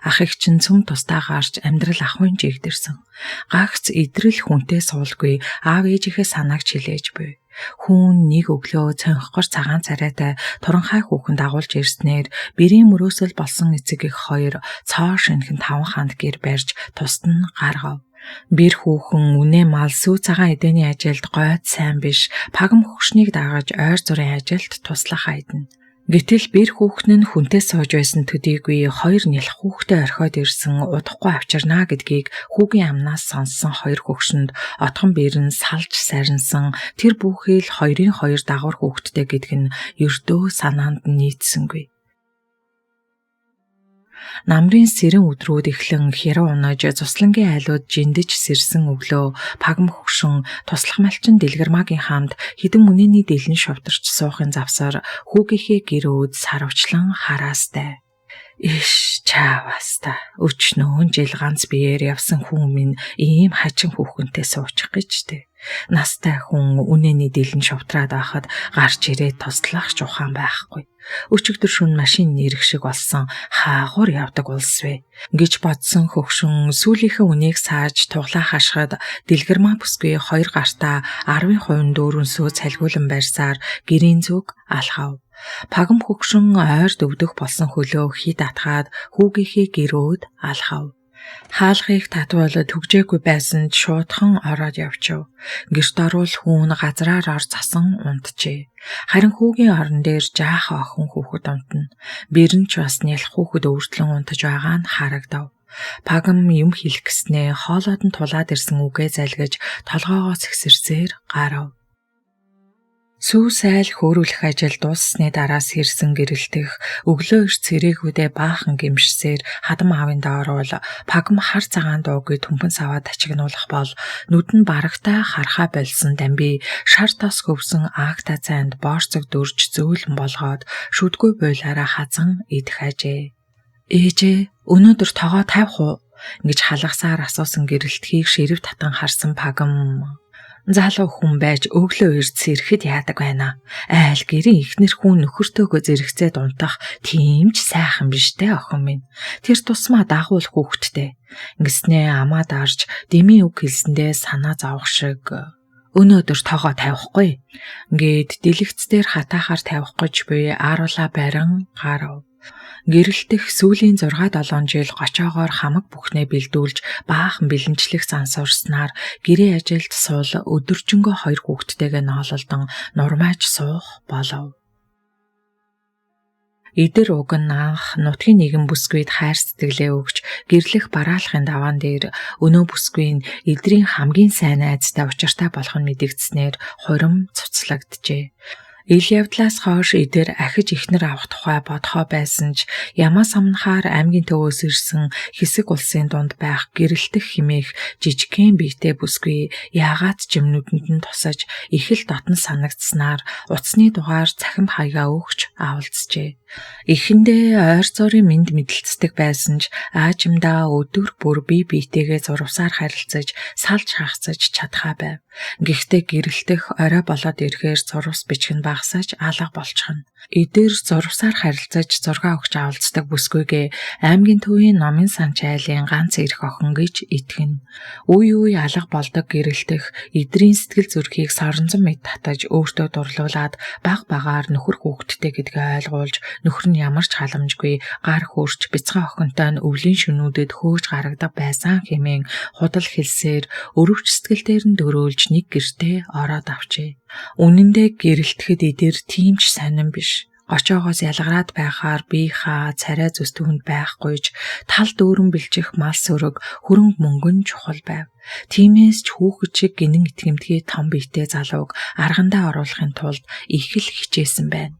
Ах их чинь цөм тустаа гарч амьдрал ахуйн жигдэрсэн. Гагц идрэл хүнтэй суулгүй аав ээжийнхээ санааг чилээж буй. Хүн нэг өглөө цонхгор цагаан царайтай туранхай хүүхэн дагуулж ирснээр бэрийн мөрөөсөл болсон эцэг их хоёр цоо шинхэн 5 ханд гэр барьж тусад нь гаргав. Бэр хүүхэн үнэ мал сүү цагаан эдэний ажилд гойд сайн биш, пагам хөгшнийг дагаж ойр зургийн ажилд туслах айдна. Гэтэл бэр хүүхэн нь хүнтэй сууж байсан төдийгүй хоёр нялх хүүхдэд орхиод ирсэн удахгүй авчирнаа гэдгийг хүүгийн амнаас сонссон хоёр хөгшөнд отхон бэр нь салж сарнсан тэр бүхэл хоёрын хоёр дагвар хүүхэдтэй гэдг нь ердөө санаанд нийцсэнгүй. Намрын сэрэн өдрүүд эхлэн хэрэг унаж цуслангийн айлууд жиндэж сэрсэн өглөө пагам хөгшин туслах малчин дэлгэрмаагийн хамт хідэн үнэний дэлэн шовтарч суухын завсаар хүүгийнхээ гэр өөд сарвчлан хараастай. Иш чааваста өчнөө жил ганц биеэр явсан хүн минь ийм хачин хүүхэнтэй суучих гэж дээ. Настай хүн үнэний дэлэн шовтраад байхад гарч ирээд туслах ч ухаан байхгүй. Өчигдөр шөнө машин нэрх шиг болсон хаагур явдаг улс вэ гэж бодсон хөгшин сүүлийнхээ үнийг сааж туглаа хашгад дэлгэрмаа бүсгүй хоёр гартаа 10% дүүрэнсөө цалгиулан барьсаар гэрийн зүг алхав. Пагам хөгшин ойр дөвдөх болсон хөлөө хид атгаад хүүгийнхээ гэрөөд алхав. Хаалхыг татвал түгжээгүй байсан ч шуудхан ороод явчив. Гэрт орвол хүүн газраар ор засан унтжээ. Харин хүүгийн орон дээр жаахан охин хүүхэд унтна. Бэрэн ч бас нялх хүүхэд өөртлөн унтаж байгаа нь харагдав. Пагам юм хэлэх гэснээ хоолоод нь тулаад ирсэн үгээ залгиж толгоогоос ихсэрсээр гарав. Сүү сайл хөөрүүлэх ажил дууссаны дараас хэрсэн гэрэлтэх өглөө эрт цэрээгүүдээ баахан гимшсээр хадам аавын доорвол пагам хар цагаан дуугүй түмхэн саваад ачигнуулах бол нүд нь барагтай хархаа болсон дамби шар тос хөвсөн агта цайнд боорцог дөрж зөөлөн болгоод шүдгүй буйлаараа хазан идэх ажээ. Ээжээ өнөөдөр тоогоо тавих уу гэж халахсаар асуусан гэрэлтхийг ширв татан харсан пагам залуу хүн байж өглөө эрт сэрэхэд яадаг байна. Айл гэрийн ихнэр хүн нөхөртөөгөө зэрэгцээд унтах тийм ч сайхан биш дээ охин минь. Тэр тусмаа дагуул хүүхэдтэй. Ингэснээ амаа дарж дэмий үг хэлсэндээ санаа зовох шиг өнөөдөр тоогоо тавихгүй гээд дэлгэцдэр хатаахаар тавих гэж буй ааруула барин гарав. Гэрэлтэх сүүлийн 6-7 жил гочоогоор хамаг бүхнээ бэлдүүлж баахан бэлэнчлэх зансуурснаар гэрээ ажилд суул өдөржингөө 2 хүүхэдтэйгээ ноололдон нурмайж суух болов. Эдэр уг нь анх нутгийн нэгэн бүсгүйд хайр сэтгэлээ өгч гэрлэх бараалхын даваан дээр өнөө бүсгүй нь эдрийн хамгийн сайн найзтай учиртай болох нь мэдэгдснээр хурим цуцлагджээ. Ил явдлаас хойш эдэр ахиж ихнэр авах тухай бодхоо байсан ч ямаа самнахаар аймгийн төвөөс ирсэн хэсэг улсын дунд байх гэрэлтэх химээх жижигхэн биетэй бүсгүй яагаад ч юмнүүдэнд нь тусаж их л дотн санагдсанаар утасны дугаар цахим хаягаа өгч авалцжээ. Эхэндээ ойр зургийн мэд мэдлэлцдэг байсан ч аажимдаа өдөр бүр бие биетэйгээ зурвсаар харилцаж салж хагцаж чадхаа байв. Гэхдээ гэрэлтэх орой болоод ирэхээр зурвс бичгэн багасаж алга болчихно. Эдгээр зурвсаар харилцаж зургаа өгч авалцдаг бүсгүйгээ аймгийн төвийн номын санч айлын ганц ирэх охин гэж итгэнэ. Үе үе алга болдог гэрэлтэх эдрийн сэтгэл зүрхийг соронзон мэд татаж өөртөө дурлуулад баг багаар нөхөр хүүхэдтэй гэдгээ ойлгуулж нөхөр нь ямар ч халамжгүй гар хөрч бяцхан охинтой нь өвлийн шөнүүдэд хөөж гаргадаг байсан хэмээн худал хэлсээр өрөвч сэтгэл дээр нь дөрөөлж нэг гэртээ ороод авчээ. Үнэн дээр гэрэлтэхэд эдэр тийм ч сонирн биш. Гочоогоос ялгараад байхаар бие хаа царай зүс түнд байхгүйж тал дүүрэн бэлжих мал сөрөг хөрөнгө мөнгөн чухал байв. Тиймээс ч хүүхэд шиг гинэн итгэмтгий том биетэй залууг аргандаа оруулахын тулд их л хичээсэн байна.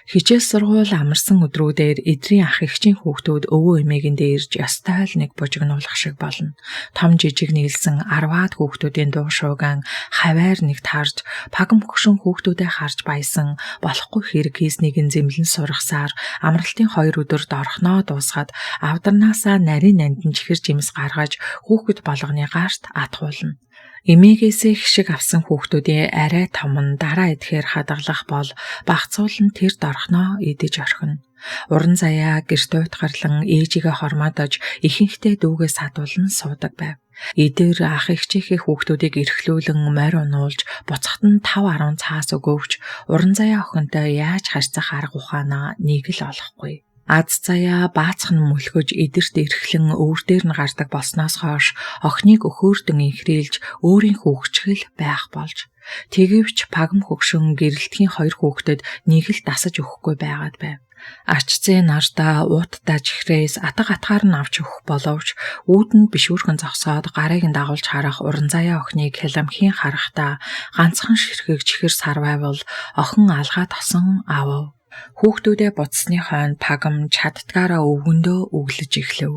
Хичээл сургууль амарсан өдрүүдээр эдрийн ах эгчийн хүүхдүүд өвөө эмээгэндээ ирж ёстой л нэг бужигнуулах шиг болно. Том жижиг нийлсэн 10-аад хүүхдүүдийн дуу шууган хаваар нэгт харж, пагам хөгшин хүүхдүүдээ харж баясан болохгүй хэрэг хийснийг зэмлэн сургасаар амралтын 2 өдөр дорхноо дуусгаад авдарнаасаа нарийн нандин чихэр жимс гаргаж хүүхэд болгоны гарт атгуулна. Эмээгээсээ хишиг авсан хүүхдүүдийн арай том нь дараа идэхээр хадгалах бол багцуулан тэр дорхноо идэж орхино. Уран заяа гэрт уйтгарлан ээжигээ хормоодож ихэнхдээ дүүгээ садуулан суудаг байв. Эдгээр ах эгчийнхээ хүүхдүүдийг эрхлүүлэн морь унуулж буцахт нь 5-10 цаас өгөөвч уран заяа охинтой яаж харьцах арга ухаанаа нэг л олохгүй. Аз заяа баацхан мөлхөж эдэрт эрхлэн өвөр дээр нь гардаг болсноос хойш охиныг өхөөрдөн инхрийлж өөрийн хүүхчгэл байх болж. Тэгэвч пагам хөгшин гэрэлтгийн 2 хүүхдэд нэг л дасаж өгөхгүй байгаад байв. Арчцээ нартаа ууттай чихрээс атга атгаар нь авч өгөх боловч үүдэнд бишүүрхэн зогсоод гарыг нь дагуулж харах уран заяа охиныг хяламхийн харахтаа ганцхан ширхэг чихэр сарвайвал охин алгаа тосон авав. Хүүхдүүдээ буцсны хойно пагам чаддгаараа өвгөндөө өглөж эхлэв.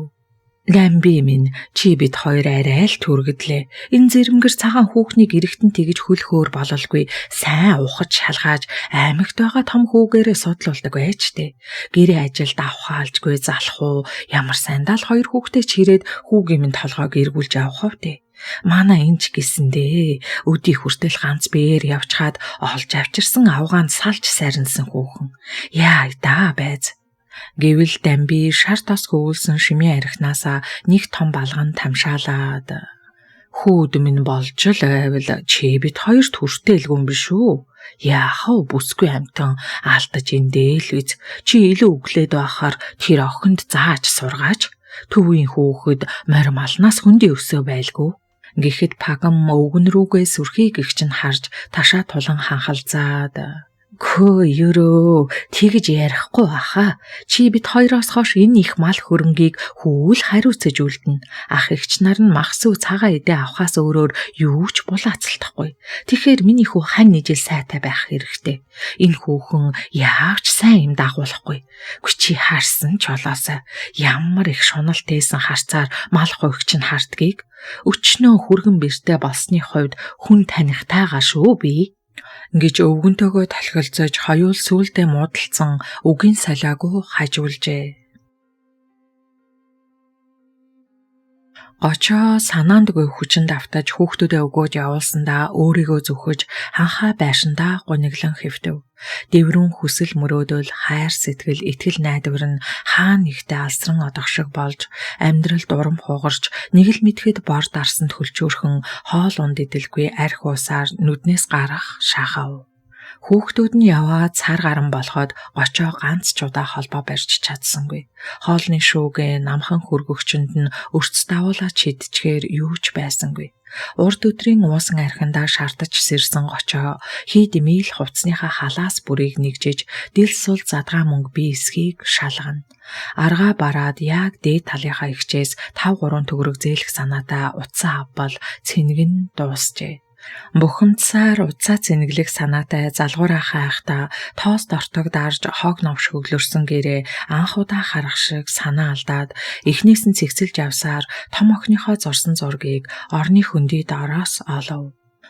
Ламби минь чи бид хоёр арай л түргэдлээ. Энэ зэрэмгэр цагаан хүүхнийг эрэхтэн тэгж хөлхөөр бололгүй сайн ухаж шалгааж аймагт байгаа том хүүгээрээ судлуулдаг байж тээ. Гэрээ ажилд авахаалжгүй залах уу ямар сандал 2 хүүхдээ чирээд хүүгийн минь толгойг эргүүлж авах вэ? Манай энч гисэндээ өдий хүртэл ганц биеэр явчаад олж авчирсан авгаанд салж сарнсан хүүхэн. Яа да байз. Гэвэл дамби шар тос хөвөлсөн шимийн архинаасаа нэг том балган тамшаалаад хүүд минь болж л байвал чи бид хоёр төртэй элгүн биш үү? Яахав бүсгүй амтан алдаж эндээ л үз. Чи илүү өглөөд байхаар тэр охинд зааж сургаач. Төвийн хүүхэд морь малнаас хөндөй өсөө байлгүй. Гэхэд пагам өвгөн рүүгээ сүрхий гэгч нь харж ташаа тулан ханхалзаад "Хөө ерөө тэгж ярихгүй баха. Чи бид хоёроос хойш энэ их мал хөрөнгийг хүүл хариуцаж үлдэнэ. Ах эгч нар нь мах сүв цагаан идэ авахаас өөрөөр юу ч булаацалтахгүй. Тэгэхээр миний хүү хань нижил сайтай байх хэрэгтэй. Энэ хүүхэн яавч сайн юм дагуулахгүй. Чи харсан ч болоосаа ямар их шунал тээсэн харцаар мал хувигч нь хардгийг. Өчнөө хүргэн бэртэй болсны хувьд хүн танихтайгаа шүү би" гэж өвгөнтэйгөө талхилцаж хоёул сүулдэ муудалцсан үгийн солиагүй хажуулжээ. Очоо санаандгүй хүчин давтаж хүүхдүүдээ өгөөж явуулсандаа өөрийгөө зүхэж ханхаа байшиндаа гуниглан хэвтэв. Дэврэн хүсэл мөрөөдөл хайр сэтгэл итгэл найдвар нь хаана нэгтээ алсран одох шиг болж амьдралд урам хугарч нэг л мэдхэд бор дарсанд хөлчөөрхөн хоол унд идэлгүй арх уусаар нүднээс гарах шахав. Хүүхдүүд нь яваад цар гарan болоход очоо ганц ч удаа холбоо барьж чадсангүй. Хоолны шүүгээ намхан хөргөгчөнд нь өрц давуулаад шидчихээр юу ч байсангүй. Урд өдрийн уусан архиндаа шартаж сэрсэн гочоо хий дэмийл хувцсныхаа халаас бүрийг нэгжиж дил сул задгаа мөнгө бие эсхийг шалгана. Аргаа бараад яг дээд талынхаа ихчээс 5-3 төгрөг зээлэх санаатай утсан авбал цэнгэн дуусжээ. Бухимдсаар уцаа цэнэглэх санаатай залгуур хайхтаа тоос дортог дарж хог новш хөглөрсөн гэрээ анх удаа харах шиг санаа алдаад эхнээс нь цэгцэлж явсаар том охиныхоо зурсан зургийг орны хөндөй дороос олов.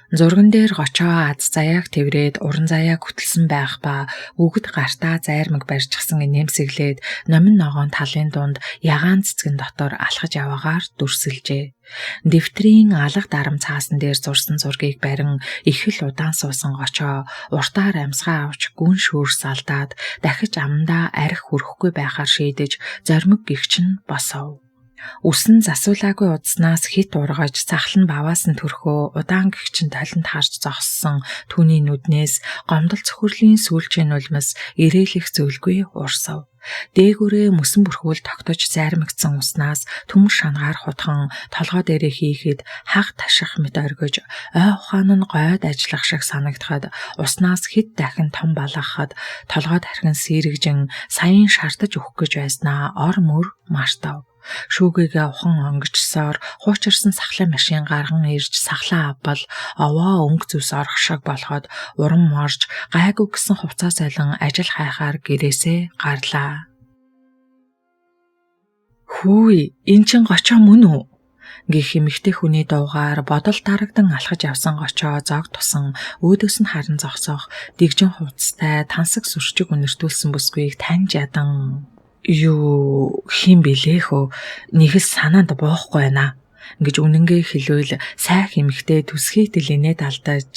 Зурган дээр гочоо аз заяаг тэврээд уран заяаг хөтөлсөн байх ба үгэд гартаа зайрмаг барьчихсан нэмсэглээд номин ногоон талын дунд ягаан цэцгэн дотор алхаж яваагаар дүрсэлжээ. Дэвтрийн алга дарам цаасан дээр зурсан зургийг барин их л удаан суусан гочоо уртаар амьсгаа авч гүн шүүрс алдаад дахиж амандаа арх хүрэхгүй байхаар шийдэж зоримог гихч нь босов. Үсэн засуулаагүй удснаас хит ургаж цахлан баваас нь төрхөө удаан гихчин толинд харж зогссон түүний нүднээс гомдол цөхөрлийн сүүлчийн нулимс ирээлэх зөвлгүй урсав. Дээгүүрээ мөсөн бүрхүүл тогтож зайрмагдсан уснаас төмөр шангаар хутхан толгой дээрээ хийхэд хаг таших мэт оргиж ой ухаан нь гойд ажиллах шиг санагдахад уснаас хэд дахин том балгахад толгой тархин сэрэгжин саяын шартаж өгөх гэж байснаа ор мөр мартав. Шүүгээгээ ухан онгичсоор хуучирсан сахлын машин гарган ирж сахлаа авбал овоо өнгө зүс орох шиг болоход урам орж гайгүй гэсэн хувцас солон ажил хайхаар гэрээсээ гарлаа. Хүй, эн чин гочоо мөн үү? Гэх эмэгтэй хүний дуугаар бодол дарагдан алхаж явсан гочоо зог тусан өөдөөс нь харан зогсоох дэгжин хувцастай тансаг сүрчиг үнэртүүлсэн бүсгүйг таньж ядан юу хин билээ хөө нэг л санаанд боохгүй байна гэж үнэнгээ хэлвэл сайх эмэгтэй төсхий дэлийнэ далдаж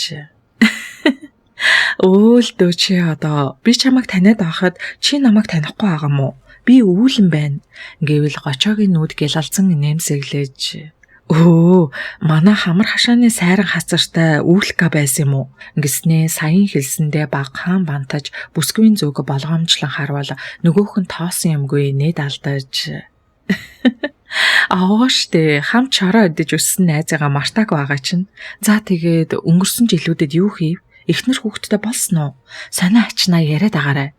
өөл дөө чи одоо би чамайг таниад байхад чи намайг танихгүй байгаа мó? Би үүлэн байна гэвэл гочоогийн нүд гялалзан нэмсэглэж өө манай хамар хашааны сайран хацартай үүлка байсан юм уу гэснээ саяын хэлсэндээ баг хаан бантаж бүсгүйн зүг болгоомжлон харвал нөгөөх нь тоосон юмгүй нэд алдаж ааштай хам чараа өдөж өссөн найзаагаа мартааг байгаа чинь за тэгээд өнгөрсөн жилүүдэд юу хийв эхнэр хүүхдтэй болсон уу сонио ачнаа яриад агаарай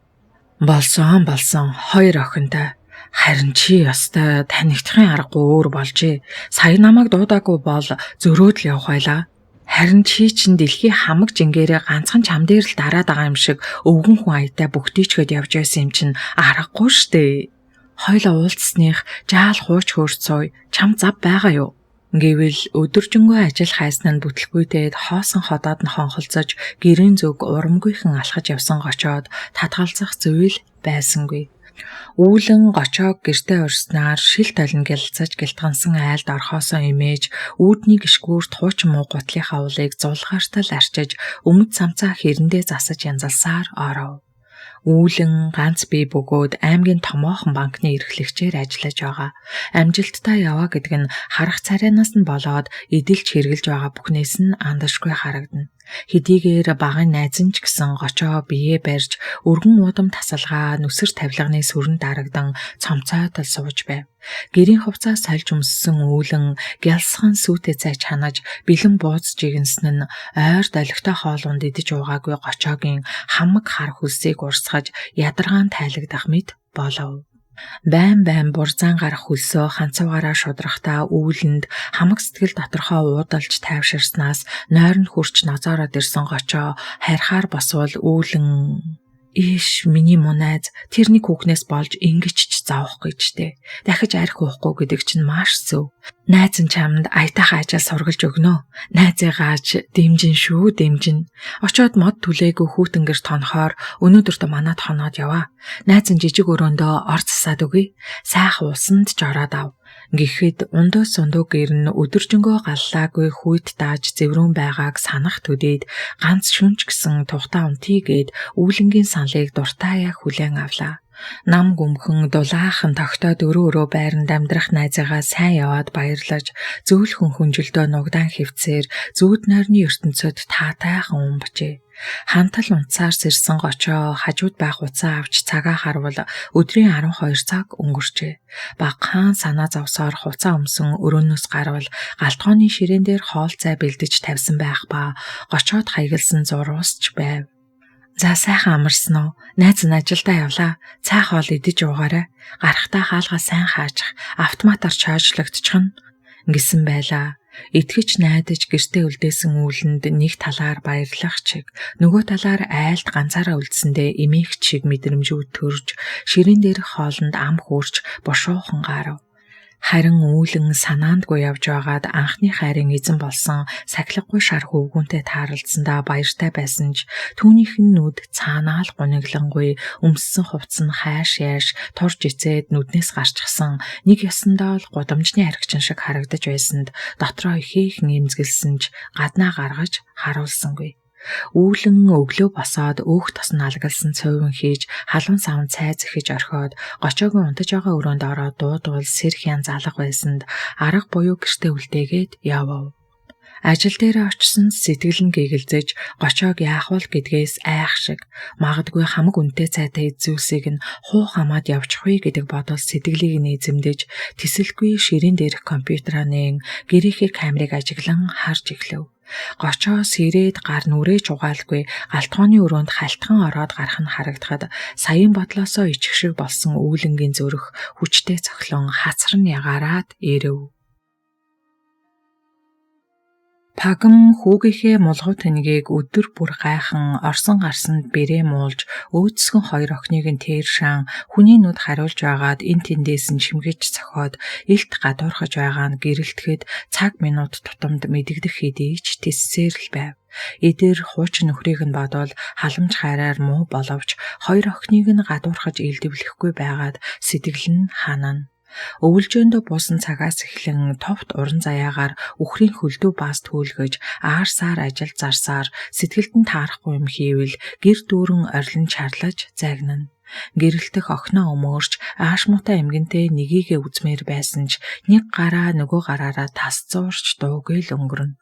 Болсон хоёр охинтой. Харин чи ястай танигдахын аргагүй өөр болжээ. Сая намайг дуудаагүй бол зөрөөд л явах байлаа. Харин чи чин дэлхий хамаг жингээрээ ганцхан чам дээр л дараад байгаа юм шиг өвгөн хүн аятай бүгдийчгээд явж байсан юм чин аргагүй штэ. Хойлоо уулзсных жаал хууч хөрцөй чам зав байгаа юу? Гэвэл өдөржингөө ажил хайсан нь бүтлгүйдээд хоосон ходоод нь хонхолцож гэрийн зүг урамгүйхэн алхаж явсан гочоод татгалзах зүйл байсангүй. Үүлэн гочоог гэртээ орснаар шил толин гялцаж гэлтгансан айлд орхосоо имэж үүдний гიშгүүрт хуучин муу гутлынхаа уулыг зулгаартал арчиж өмд самцаа хэрэндээ засаж янзалсаар оров. Үүлэн ганц бие бөгөөд аймгийн томоохон банкны эрхлэгчээр ажиллаж байгаа. Амжилттай яваа гэдэг нь харах царайнаас нь болоод эдэлж хэрглэж байгаа бүхнээс нь андашгүй харагдана. Хэдийгээр багын найз нь ч гэсэн гочоо бие барьж өргөн удам тасалгаа нүсэр тавилганы сүрэн дарагдан цомцойтол сууж байв. Гэрийн хувцас сольж өмссөн үүлэн гялсхан сүйтэй цай чанаж бэлэн бууз жигэнсэн нь ойр долигтой хоолунд идэж уугаагүй гочоогийн хамаг хар хөлсийг урсгаж ядаргаан тайлагдах мэт болов. Байн бурзаан гарах хөлсөө ханцуугаараа шудрахтаа үүлэнд хамаг сэтгэл доторхоо уудалж тайвширснаас нойр нь хурч нозоороод ирсэн гочоо харихаар босвол үүлэн Иш миний мунайз тэрний хүүхнээс болж ингэж ч заавах гэжтэй. Дахиж арх уухгүй гэдэг чинь маш зөв. Найз нь чамд аятайхан ажил сургалж өгнө. Найзыгааж дэмжин шүү дэмжин. Очоод мод түлээгүй хүүтэнгэр тонохоор өнөөдөртөө манад хоноод яваа. Найз нь жижиг өрөөндөө ор засаад өгье. Сайхан усанд жороод ав. Гэхэд ундуу сундуу гэрн өдөржингөө галлаагүй хүйт дааж зэврүүн байгааг санах төдийд ганц шүнж гисэн тухтаа унтийгээд үүлэнгийн саналыг дуртаяа хүлээн авлаа. Нам гүмхэн дулаахан тогтоод өрөө байранд амьдрах найзаагаа сайн яваад баярлаж зөөлхөн хүнжилдөө нугдаан хөвцээр зүүд нойрны ертөнцөд таатайхан умбжээ. Хантал унцаар сэрсэн гочоо хажууд байх уцаа авч цагаа харвал өдрийн 12 цаг өнгөрчээ. Багхан санаа зовсоор хуцаа өмсөн өрөөнөөс гарвал галтгооны ширээн дээр хоол цай бэлдэж тавьсан байх ба гочоод хаягалсан зурвасч байв. За сайхан амарсан уу? Найз нь ажилдаа явлаа. Цай хоол идэж уугаарай. Гарахтаа хаалгаа сайн хаачих. Автоматар чойжлогдчихно гэсэн байлаа. Итгэж найдаж гэртээ үлдээсэн үүлэнд нэг талаар баярлах чиг, нөгөө талаар айлд ганцаараа үлдсэндээ эмээх чиг мэдрэмжүүд төрж, ширээн дээрх хоолнд ам хөөрч бошуухан гарав. Харин үүлэн санаандгүй явж байгаад анхны хайрын эзэн болсон сахилгагүй шар хөвгүүнтэй тааралдсандаа баяртай байсан ч түүнийх нь нүд цаанаа л гуниглангүй өмссөн хувцс нь хайш яаш турж ицээд нүднээс гарчсан нэг ясандаа л гудамжны архичин шиг харагдаж байсанд дотроо ихээхэн эмзгэлсэн ч гаднаа гаргаж харуулсангүй. Үүлэн өглөө босоод өөх тосн алгалсан цовин хийж халуун савн цай зэхэж орхиод гочоогийн унтаж байгаа өрөөнд ороод дуудвал сэрх ян залах байсанд арга буюу гэртээ үлдээгээд явав. Ажил дээр очсон сэтгэл нь гэгэлзэж гочоог яах вэ гэдгээс айх шиг магадгүй хамаг үнэтэй цайтай эзүүлсийг нь хуу хамаад явчихвэ гэдэг бодол сэтгэлийг нь эзэмдэж тэсэлгүй ширээн дээрх компьютераа нээн гэрийнхээ камерыг ажиглан харж эхлэв. Гочоос ирээд гар нүрээ чугаалгүй галтгооны өрөөнд халтхан ороод гарах нь харагдахад саяын бодлосоо ичих шиг болсон үүлэнгийн зүрх хүчтэй цохлон хацар нь ягаараад ирэв. Пагам хүүгийнхээ мулгуу тэнгийг өдөр бүр гайхан орсон гарсанд бэрээ муулж өөдсгөн хоёр охиныг нь тэршан хүний нүд хариулж байгаад эн тэндээс нь шимгэж цохоод илт гадуурхаж байгаа нь гэрэлтэхэд цаг минут тутамд мэдэгдэх хэдий ч тэссээр л байв. Эдэр хуучин нөхрийг нь бодвол халамж хайраар муу боловч хоёр охиныг нь гадуурхаж илдэвлэхгүй байгаад сэтгэл нь ханана. Өвөлжөөндөө буусан цагаас эхлэн товт уран заяагаар үхрийн хөлдөө баас түлгэж аарсаар ажил зарсаар сэтгэлд нь таарахгүй юм хийвэл гэр дүүрэн орилон чарлаж загнана. Гэрэлтэх охиноо өмөөрч аашмуутай эмгэнтэй нёгийгээ үзмээр байсан ч нэг гараа нөгөө гараараа тас зуурч дуугүй л өнгөрнө.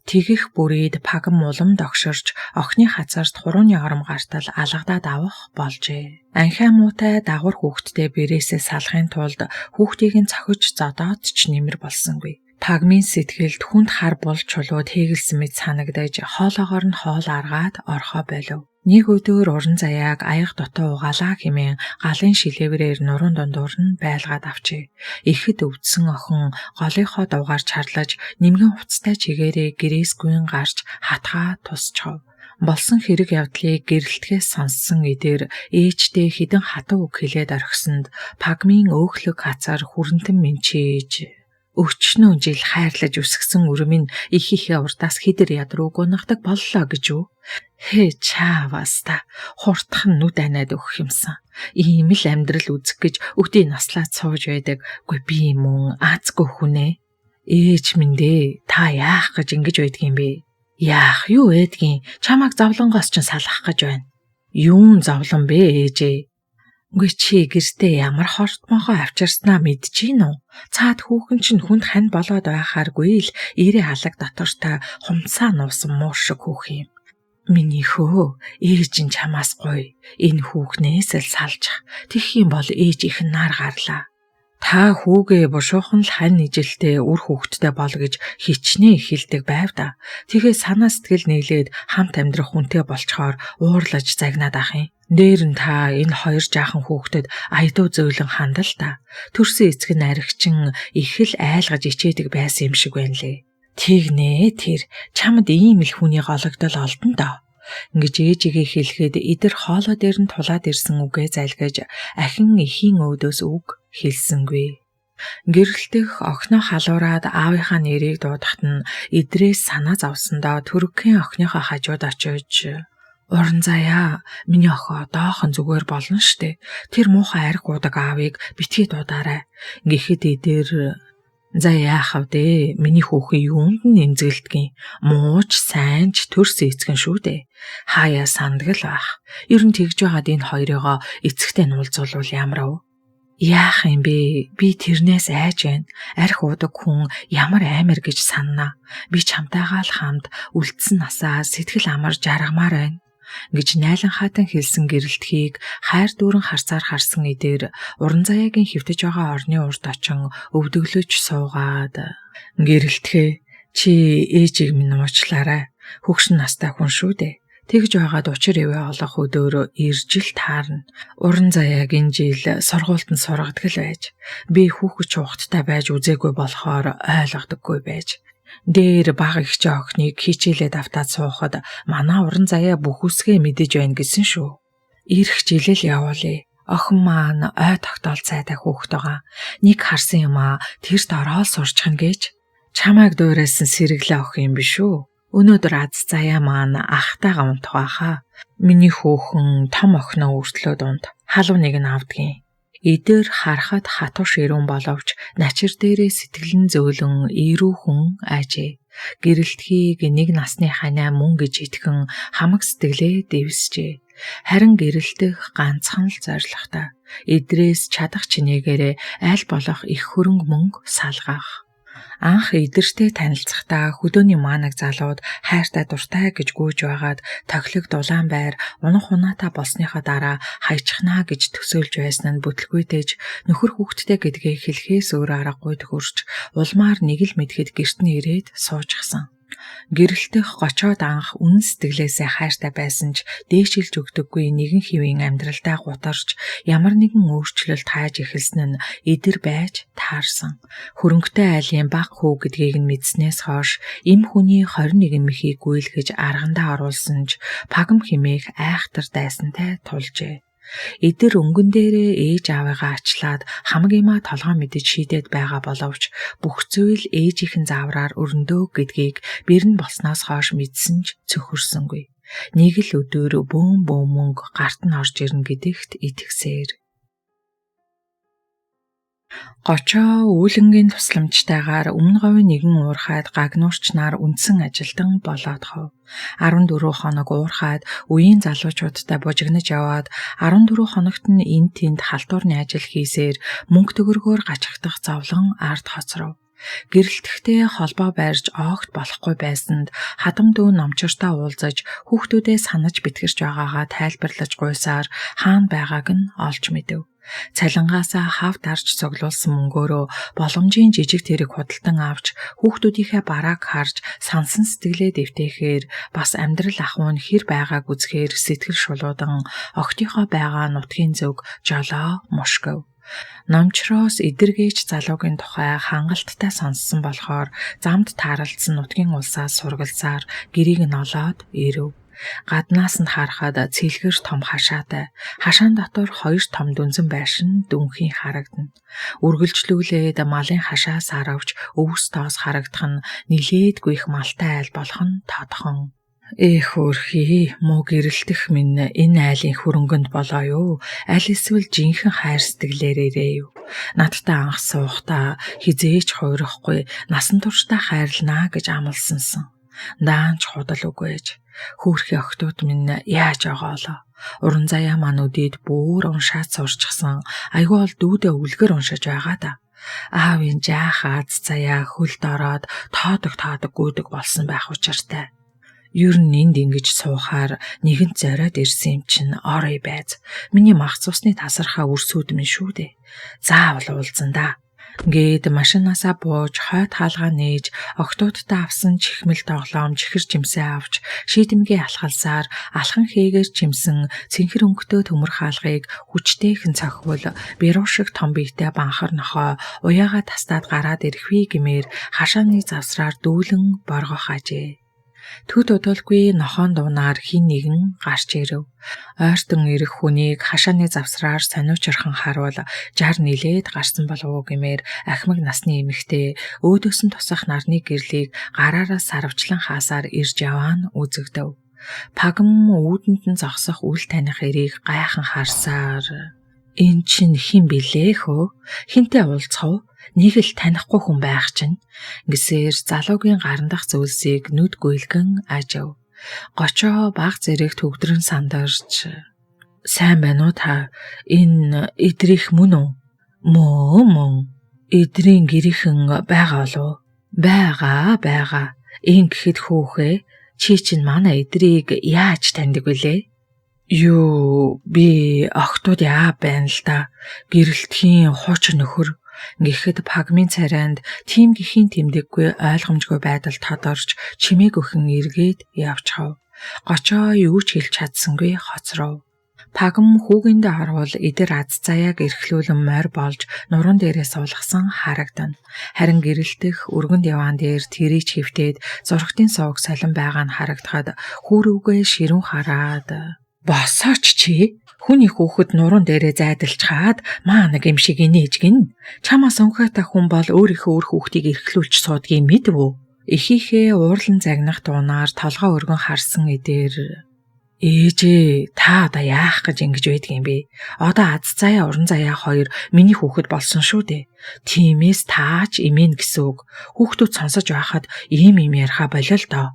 Тэгэх бүрийд Пагам улам догширч охины хацаарт хурууны ором гартал алгадаад авах болжээ. Анхаа муутай дагвар хүүхдтэй бэрээсээ салахын тулд хүүхдийг нь цохиж зодоод ч нэмэр болсонгүй. Пагмын сэтгэлд хүнд хар бул чулууд хийгэлсэн мэт санагдаж хоолоогоор нь хоол аргаад орхоо болов. Нэг өдөр уран заяаг аяг дотоо угаалаа хэмээн галын шилэврээр нуруунд дундуур нь байлгаад авчээ. Ихэд өвдсөн охин голынхоо дугаар чарлаж нэмгэн хувцастай чигээрээ гэрээс гүйн гарч хатгаа тусчав. Болсон хэрэг явдлыг гэрэлтгээс сонссон эдэр ээжтэй хідэн хатуу үг хэлээд орхисонд Пагмын өөхлөг хацаар хүрэнтэн мэнчээж өчнөө жил хайрлаж үсгсэн үрмэн их урдаас хидэр ядруу гунахдаг боллоо гэж үү? Хээ чааваста хурдах нь нүд анаад өгөх юмсан. Ийм л амьдрал үзэх гэж өдөө наслаад сууж байдаг. Гүй би мөн аазгүй хүнээ. Ээж минь дээ, та яах гэж ингэж байдгийм бэ? Яах юу байдгийн? Чамайг зовлонгоос ч салгах гэж байна. Юун зовлон бэ ээжээ? Үгүй чи гэртээ ямар хортмохоо авчирснаа мэдчихээн үү? Цаад хүүхэн чинь хүнд хань болоод байхааргүй л ирээ халаг дотортой хумсаа нуусан муур шиг хүүх юм. Миний хөө, ээж нь чамаас гоё. Энэ хүүхнээс л салжих. Тэгэх юм бол ээж их нар гарлаа. Та хүүгээ бушуухан л хань ижилтэй үр хүүхдтэй бол гэж хичнээн ихэлдэг байв да. Тэгээ санаа сэтгэл нийлээд хамт амьдрах хүнтэй болчхоор уурлаж загнаад ах юм. Дээр нь та энэ хоёр жаахан хүүхдэд аядуу зөөлөн хандал та. Төрсөн эцэг нь аригчин их л айлгаж ичээдэг байсан юм шиг байна лээ. Тэгнэ тэр чамд ийм л хүний гологдол олдон доо. Ингэж ээжигээ хэлэхэд эдэр хоолой дээр нь тулаад ирсэн үгээ залгиж ахин эхийн өөдөөс үг хэлсэнгүй. Гэрэлтэх охиноо халуураад аавынхаа нэрийг дуудахт нь эдрээс санаа зовсондоо төрөгхийн охиныхоо хажууд очиж уран заяа миний охин доохон зүгээр болно штэ. Тэр муухай арх удаг аавыг битгий дуудаарай. Гэхэд эдэр за яах вэ? Миний хүүхэн юунд нь эмзэгэлдгийн мууч сайнч төрс эцгэн шүү дээ. Хаяа сандгал байх. Ер нь тэгж байгаад энэ хоёрыгоо эцэгтэй нуулзуулвал ямар вэ? Яах юм бэ? Би тэрнээс айж байна. Арх удаг хүн ямар аймар гэж саннаа. Би чамтайгаа л хамт үлдсэн насаа сэтгэл амар жаргамаар байна гэж найлан хаатан хэлсэн гэрэлтхийг хайр дүүрэн харцаар харсан эдэр уран заяагийн хөвтөж байгаа орны урд очин өвдөглөж суугаад гэрэлтхээ чи ээжийг минь уучлаарай. Хөгшин настай хүн шүү дээ. Тэгж байгаад учир ивэ олох өдөөрөө ирж л таарна. Уран заяагийн жил сургуульд нь сургадаг л байж. Би хүүхэд чухттай байж үзээгүй болохоор ойлгодоггүй байж. Дээр баг ихчээ охиныг хичээлээд автаад суухад манай уран заяа бүх үсгээ мэдэж байна гэсэн шүү. Ирэх жилэл явуулъя. Охин маань ой тогтоол цайтай хүүхэд байгаа. Нэг харсан юм аа тэрт ороод сурчхна гэж. Чамайг дуурайсан сэргэлээ охин юм биш үү? Өнөөдөр аз заяа маань ахтайгаа унтах байхаа. Миний хүүхэн том охиноо өртлөө дунд халууныг нь авдгийн. Эдэр харахад хатуу ширүүн боловч начир дээрээ сэтгэлэн зөөлөн ирүүхэн ажээ. Гэрэлтхийг нэг насны ханаа мөн гэж итгэн хамаг сэтгэлээ дэвсжээ. Харин гэрэлтэх ганцхан л зоригтой. Эдрээс чадах чинээгээрээ аль болох их хөрөнгө мөнгө салгах. Анх эдэртэй танилцахдаа хөдөөний маанаг залууд хайртай дуртай гэж гүйж байгаад тохилог дулаан байр унах унаатай болсныхаа дараа хайчихнаа гэж төсөөлж байсан нь бүтлгүйтэйж нөхөр хүүхдтэй гэдгээ хэлхээс өөр аргагүй төхөрч улмаар нэг л мэдхэд гэрт нь ирээд суужчихсан. Гэрэлтэх гочоод анх үнэн сэтгэлээсээ хайртай байсан ч дээшилж өгдөггүй нэгэн хэвийн амьдралдаа гутарч ямар нэгэн өөрчлөлт хайж эхэлсэн нь эдэр байж таарсан. Хөрөнгөтэй айлын баг хүү гэдгийг нь мэдснээс хойш эм хүний 21 мэхийг гүйлгэж аргандаа оруулсан ч пагам химээх айхтар дайсантай тулжээ. Эдэр өнгөн дээрээ ээж аавыгаа ачлаад хамаг юмаа толгой мэдэж шийдээд байгаа боловч бүх зүйл ээжийнхэн заавраар өрөндөө гэдгийг бэрн болсноос хойш мэдсэн ч цөхөрсөнгүй. Нэг л өдөр бөөм мөнгө гарт нь орж ирнэ гэдэгт итгэсээр. Гочоо үүлэнгийн тусламжтайгаар өмнө говийн нэгэн уурхайд гагнуурчнаар үндсэн ажилтан болоод хов. 14 хоног уурхайд үеийн залуучуудтай бужигнаж яваад 14 хоногт нь энд тэнд халтуурны ажил хийсээр мөнгө төгрөгөөр гачигдах зовлон ард хоцров. Гэрэлтэхтэй холбоо байрж оогт болохгүй байсанд хадам дүү номчортой уулзаж хүүхдүүдээ санаж битгэрч байгаагаа тайлбарлаж гуйсаар хаана байгааг нь олж мэдэв. Цалингаасаа хав дарж цуглуулсан мөнгөөрөө боломжийн жижиг тэрэг худалдан авч хүүхдүүдийнхээ барааг харж сансан сэтгэлээ дэвтэхээр бас амьдрал ахуйн хэр байгааг үзэхээр сэтгэл шулуудан огтынхоо байгаа нутгийн зөвг жолоо мушгив. Номчроос эдэргээж залуугийн тухай хангалттай сонссон болохоор замд тааралдсан нутгийн улсаас сургалзаар гэрийг нь олоод ирэв. Гаднаас нь харахад цэлгэр том хашаатай. Хашаан дотор 2 том дүнзэн байшин дүнхийн харагдана. Үргэлжлүүлээд малын хашаас харавч өвс тоос харагдах нь нилээдгүй их малтай айл болох нь тодхон. Эх өрхий, муу гэрэлтэх минь энэ айлын хөрөнгөнд болоо юу? Аль эсвэл жинхэнэ хайр сэтгэлээрээ юу? Надтай анх суухдаа хизээч хуурахгүй насан туршдаа хайрлнаа гэж амласансан. Даанч худал үгүй ээж. Хүүрхийн охтууд минь яаж оголоо. Уран заяа маань үдээд бүр уншаад сурчсан. Айгүй бол дүүдээ үлгэр уншиж байгаа да. Аавын жаах аз заяа хөлд ороод тоодог гүйдэг болсон байх учиртай. Ер нь энд ингэж суухаар нэгэнт зориод ирсэн юм чинь орой байз. Миний мах цусны тасархаа үрсүүд минь шүү дээ. Заавал уулзсан да. Гээд машинаасаа бууж хойд хаалгаа нээж октоодтай авсан чихмэл тоглоом чихэр жимсээ авч шийдэмгээ алхалсаар алхан хийгээр чимсэн цэнхэр өнгөтэй төмөр хаалгыг хүчтэйхэн цохивол бируу шиг том биетэй банхар нохоо уяагаа тастаад гараад ирэхвээ гэмээр хашааны завсраар дүүлэн боргох ажээ. Төд удалгүй нохоон дуунаар хин нэгэн гарч ирэв. Ойртон ирэх хүнийг хашааны завсраар сониучрхан харуул 60 нилээд гарсан болов уу гэмээр ахмаг насны эмэгтэй өөдөөс нь тусах нарны гэрлийг гараараа сарвчлан хаасаар ирж яваа нь үзэгдэв. Пагам үүдэнд нь зогсох үл таних эрийг гайхан харсаар "Эн чинь хэн билээ хөө? Хинтээ уулзах вэ? Нэг л танихгүй хүн байх чинь" гэсээр залуугийн гарандах зүйлсийг нүд гүйлгэн ажив. Гочоо баг зэрэг төгдрөн сандарч "Сайн байна уу та? Энэ эдрих мөн үү?" Мөн. Эдрийн гэрийнхэн байгаа болов? Байгаа. Ин гэхэд хөөхөө чи чинь манай эдрийг яаж таньдаг вүлээ? Юу, би охтууд яа байна л да. Гэрэлтхийн хуучин нөхөр. Гэхдээ пагмын царайнд тийм гихийн тэмдэггүй ойлгомжгүй байдал тодорч чимээг өхөн эргээд явчихав. Гочоо юу ч хэлж чадсангүй хоцров. Пагам хүүгэндээ орвол эдэр аз заяаг эрхлүүлэн морь болж нуруунд дээрээ суулгасан харагдана. Харин гэрэлтэх өргөнд яваан дээр тэрийг хөвтөөд зургтын сувг солин байгаа нь харагдахад хүүрүүгээ ширүүн хараад "Босооч чи. Хүний хүүхэд нуруунд дээрээ зайдалчхаад маа нэг юм шиг инээж гин. Чамаас өнхөтэй хүн бол өөрийнхөө үр хүүхдийг эрхлүүлж суудгийг мэдв үү?" Эхийнхээ уурлан загнах дуунаар толгой өргөн харсан эдэр "Ээжээ, та одоо яах гэж ингэж байдаг юм бэ? Одоо аз заяа уран заяа хоёр миний хүүхэд болсон шүү дээ. Тиймээс таач имэн гэсэн үг. Хүүхдүүд сонсож байхад ийм яриха болоо л доо.